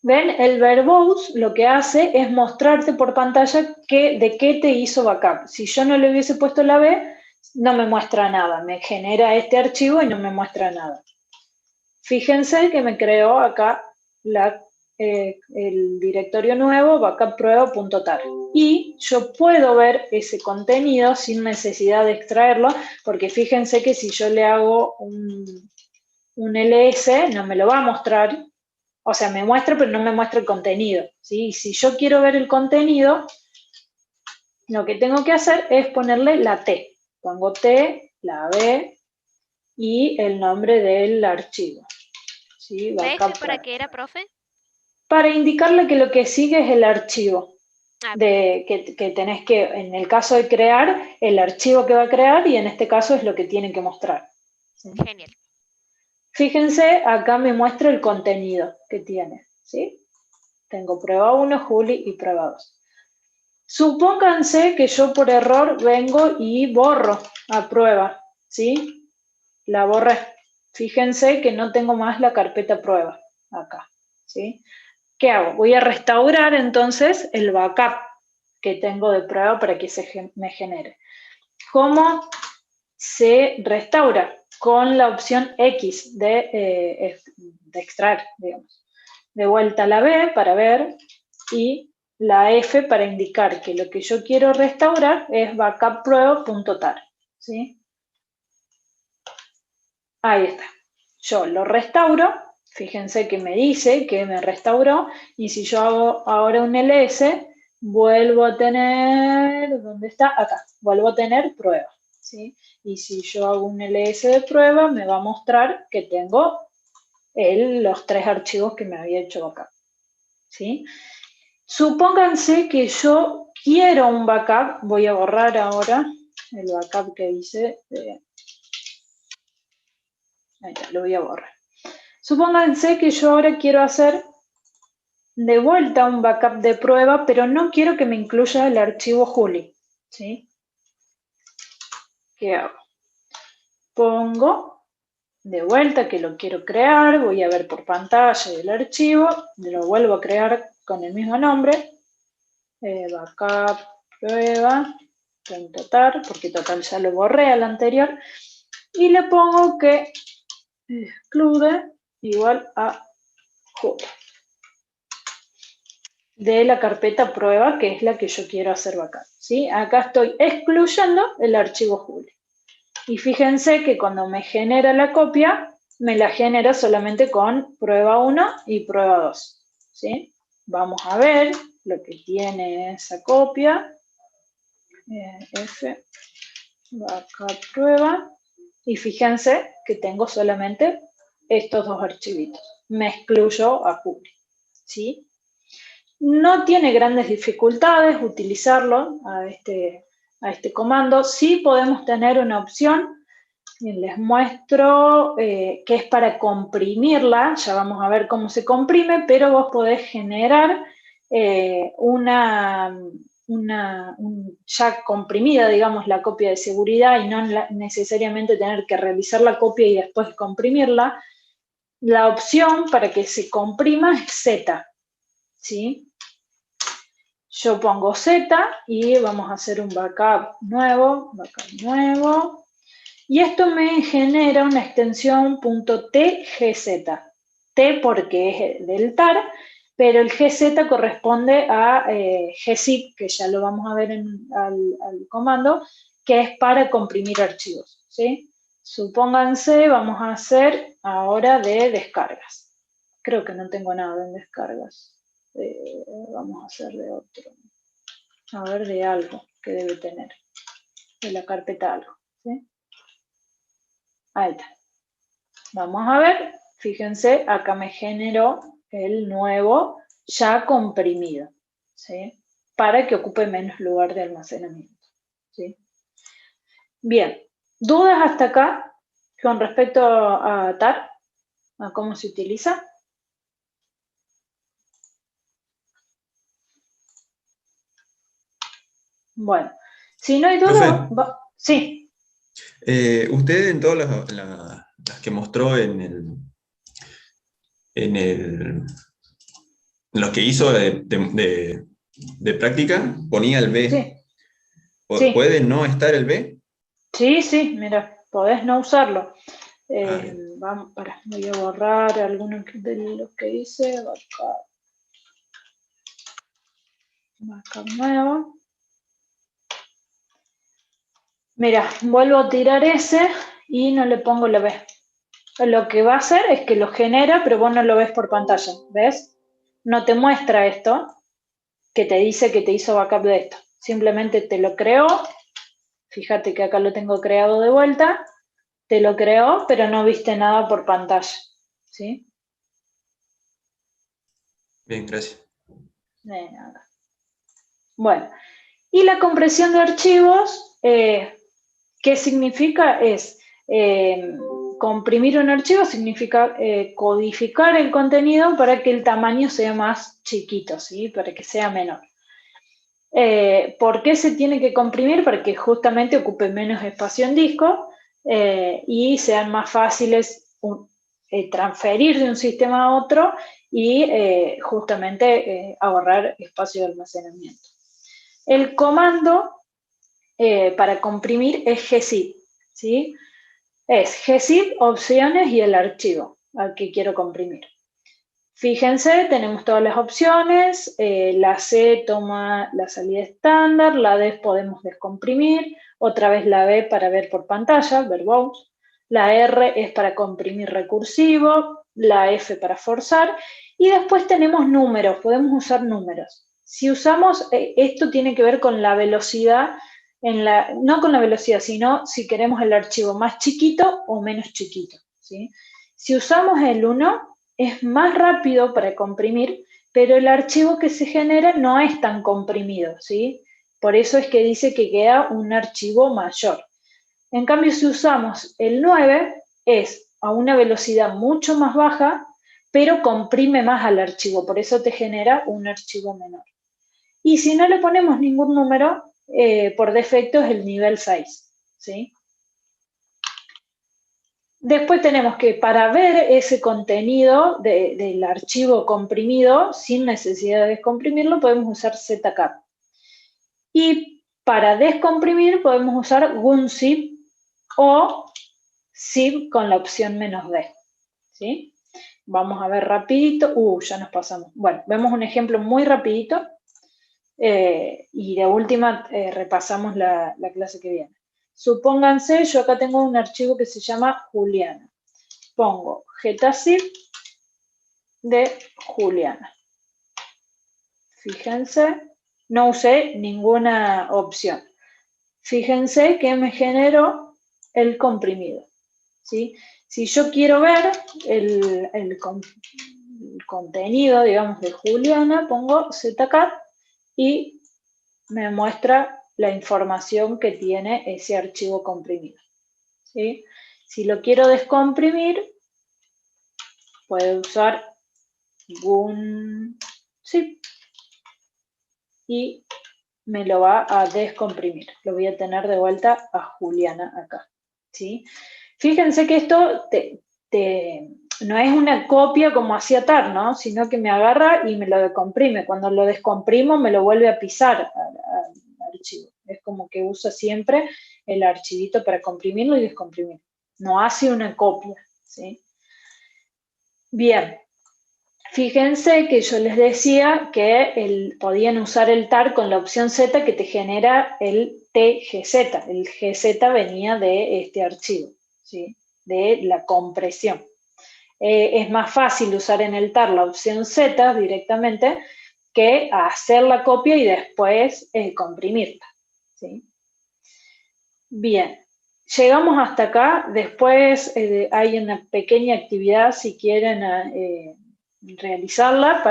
¿Ven? El verbose lo que hace es mostrarte por pantalla de qué te hizo backup. Si yo no le hubiese puesto la B, no me muestra nada. Me genera este archivo y no me muestra nada. Fíjense que me creó acá el directorio nuevo, backupprueba.tar. Y yo puedo ver ese contenido sin necesidad de extraerlo, porque fíjense que si yo le hago un ls, no me lo va a mostrar. O sea, me muestra, pero no me muestra el contenido, ¿sí? Si yo quiero ver el contenido, lo que tengo que hacer es ponerle la T. Pongo T, la B y el nombre del archivo. ¿Sí? ¿BF para qué era, profe? Para indicarle que lo que sigue es el archivo. Que tenés que, en el caso de crear, el archivo que va a crear y en este caso es lo que tiene que mostrar. ¿Sí? Genial. Fíjense, acá me muestra el contenido que tiene, ¿sí? Tengo prueba 1, Juli y prueba 2. Supónganse que yo por error vengo y borro a prueba, ¿sí? La borré. Fíjense que no tengo más la carpeta prueba acá, ¿sí? ¿Qué hago? Voy a restaurar entonces el backup que tengo de prueba para que me genere. ¿Cómo se restaura? Con la opción X de extraer, digamos. De vuelta la B para ver y la F para indicar que lo que yo quiero restaurar es backupprueba.tar, ¿sí? Ahí está. Yo lo restauro, fíjense que me dice que me restauró y si yo hago ahora un ls, vuelvo a tener, ¿dónde está? Acá, vuelvo a tener prueba, ¿sí? Y si yo hago un ls de prueba, me va a mostrar que tengo los 3 archivos que me había hecho backup, ¿sí? Supónganse que yo quiero un backup, voy a borrar ahora el backup que hice. Ahí está, lo voy a borrar. Supónganse que yo ahora quiero hacer de vuelta un backup de prueba, pero no quiero que me incluya el archivo Juli, ¿sí? ¿qué hago? Pongo de vuelta que lo quiero crear, voy a ver por pantalla el archivo, lo vuelvo a crear con el mismo nombre, backup prueba.tar, porque total ya lo borré al anterior, y le pongo que exclude igual a Juli, de la carpeta prueba, que es la que yo quiero hacer backup, ¿sí? Acá estoy excluyendo el archivo Juli. Y fíjense que cuando me genera la copia, me la genera solamente con prueba 1 y prueba 2, ¿sí? Vamos a ver lo que tiene esa copia. F, backup prueba. Y fíjense que tengo solamente estos dos archivitos. Me excluyo a Juli, ¿sí? No tiene grandes dificultades utilizarlo a este comando. Sí podemos tener una opción, y les muestro, que es para comprimirla. Ya vamos a ver cómo se comprime, pero vos podés generar ya comprimida, digamos, la copia de seguridad y no necesariamente tener que realizar la copia y después comprimirla. La opción para que se comprima es Z, ¿sí? Yo pongo Z y vamos a hacer un backup nuevo, y esto me genera una extensión .tgz. T porque es del TAR, pero el GZ corresponde a gzip, que ya lo vamos a ver al comando, que es para comprimir archivos, ¿sí? Supónganse, vamos a hacer ahora de descargas. Creo que no tengo nada en descargas. Vamos a hacer de otro. A ver, de algo que debe tener. De la carpeta algo, ¿sí? Ahí está. Vamos a ver. Fíjense, acá me generó el nuevo ya comprimido, ¿sí? Para que ocupe menos lugar de almacenamiento, ¿sí? Bien. ¿Dudas hasta acá con respecto a TAR? ¿A cómo se utiliza? Bueno, si no hay duda, sí. Usted en todas las que mostró en los que hizo de práctica, ponía el B. Sí. Sí. ¿Puede no estar el B? Sí, mira, podés no usarlo. Voy a borrar algunos de los que hice. Backup nuevo. Mira, vuelvo a tirar ese y no le pongo la B. Lo que va a hacer es que lo genera, pero vos no lo ves por pantalla, ¿ves? No te muestra esto, que te dice que te hizo backup de esto. Simplemente te lo creó. Fíjate que acá lo tengo creado de vuelta. Te lo creó, pero no viste nada por pantalla, ¿sí? Bien, gracias. De nada. Bueno, y la compresión de archivos, ¿qué significa? Es comprimir un archivo, significa codificar el contenido para que el tamaño sea más chiquito, ¿sí? Para que sea menor. ¿Por qué se tiene que comprimir? Para que justamente ocupe menos espacio en disco y sean más fáciles transferir de un sistema a otro y justamente ahorrar espacio de almacenamiento. El comando para comprimir es gzip, ¿sí? Es gzip, opciones y el archivo al que quiero comprimir. Fíjense, tenemos todas las opciones, la C toma la salida estándar, la D podemos descomprimir, otra vez la B para ver por pantalla, verbose, la R es para comprimir recursivo, la F para forzar, y después tenemos números, podemos usar números. Si usamos, esto tiene que ver con la velocidad, no con la velocidad, sino si queremos el archivo más chiquito o menos chiquito, ¿sí? Si usamos el 1, es más rápido para comprimir, pero el archivo que se genera no es tan comprimido, ¿sí? Por eso es que dice que queda un archivo mayor. En cambio, si usamos el 9, es a una velocidad mucho más baja, pero comprime más al archivo, por eso te genera un archivo menor. Y si no le ponemos ningún número, por defecto es el nivel 6, ¿sí? Después tenemos que, para ver ese contenido del archivo comprimido, sin necesidad de descomprimirlo, podemos usar zcap. Y para descomprimir podemos usar gunzip o zip con la opción "-d". ¿Sí? Vamos a ver rapidito. Ya nos pasamos. Bueno, vemos un ejemplo muy rapidito. Y de última repasamos la clase que viene. Supónganse, yo acá tengo un archivo que se llama Juliana. Pongo getazip de Juliana. Fíjense, no usé ninguna opción. Fíjense que me generó el comprimido. ¿Sí? Si yo quiero ver el contenido, digamos, de Juliana, pongo zcat y me muestra la información que tiene ese archivo comprimido. ¿Sí? Si lo quiero descomprimir, puedo usar gunzip y me lo va a descomprimir. Lo voy a tener de vuelta a Juliana acá. ¿Sí? Fíjense que esto no es una copia como hacía TAR, ¿no? Sino que me agarra y me lo descomprime. Cuando lo descomprimo me lo vuelve a pisar al archivo. Es como que usa siempre el archivito para comprimirlo y descomprimir. No hace una copia, ¿sí? Bien. Fíjense que yo les decía que podían usar el TAR con la opción Z que te genera el TGZ. El GZ venía de este archivo, ¿sí? De la compresión. Es más fácil usar en el TAR la opción Z directamente que hacer la copia y después comprimirla, ¿sí? Bien, llegamos hasta acá. Después hay una pequeña actividad si quieren realizarla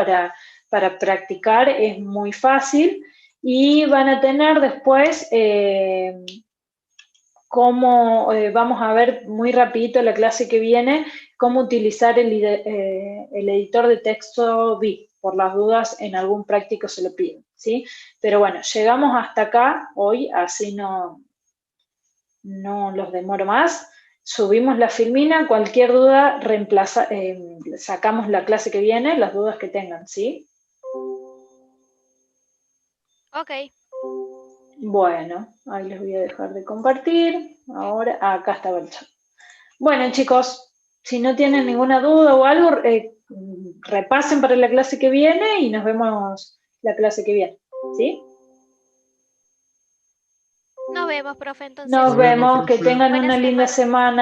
para practicar. Es muy fácil y van a tener después cómo, vamos a ver muy rapidito en la clase que viene, cómo utilizar el editor de texto VI, por las dudas en algún práctico se lo piden, ¿sí? Pero bueno, llegamos hasta acá hoy, así no los demoro más. Subimos la filmina, cualquier duda sacamos la clase que viene, las dudas que tengan, ¿sí? Ok. Bueno, ahí les voy a dejar de compartir. Ahora, acá estaba el chat. Bueno, chicos, si no tienen ninguna duda o algo, repasen para la clase que viene y nos vemos la clase que viene, ¿sí? Nos vemos, profe, entonces. Nos vemos, que tengan una linda semana.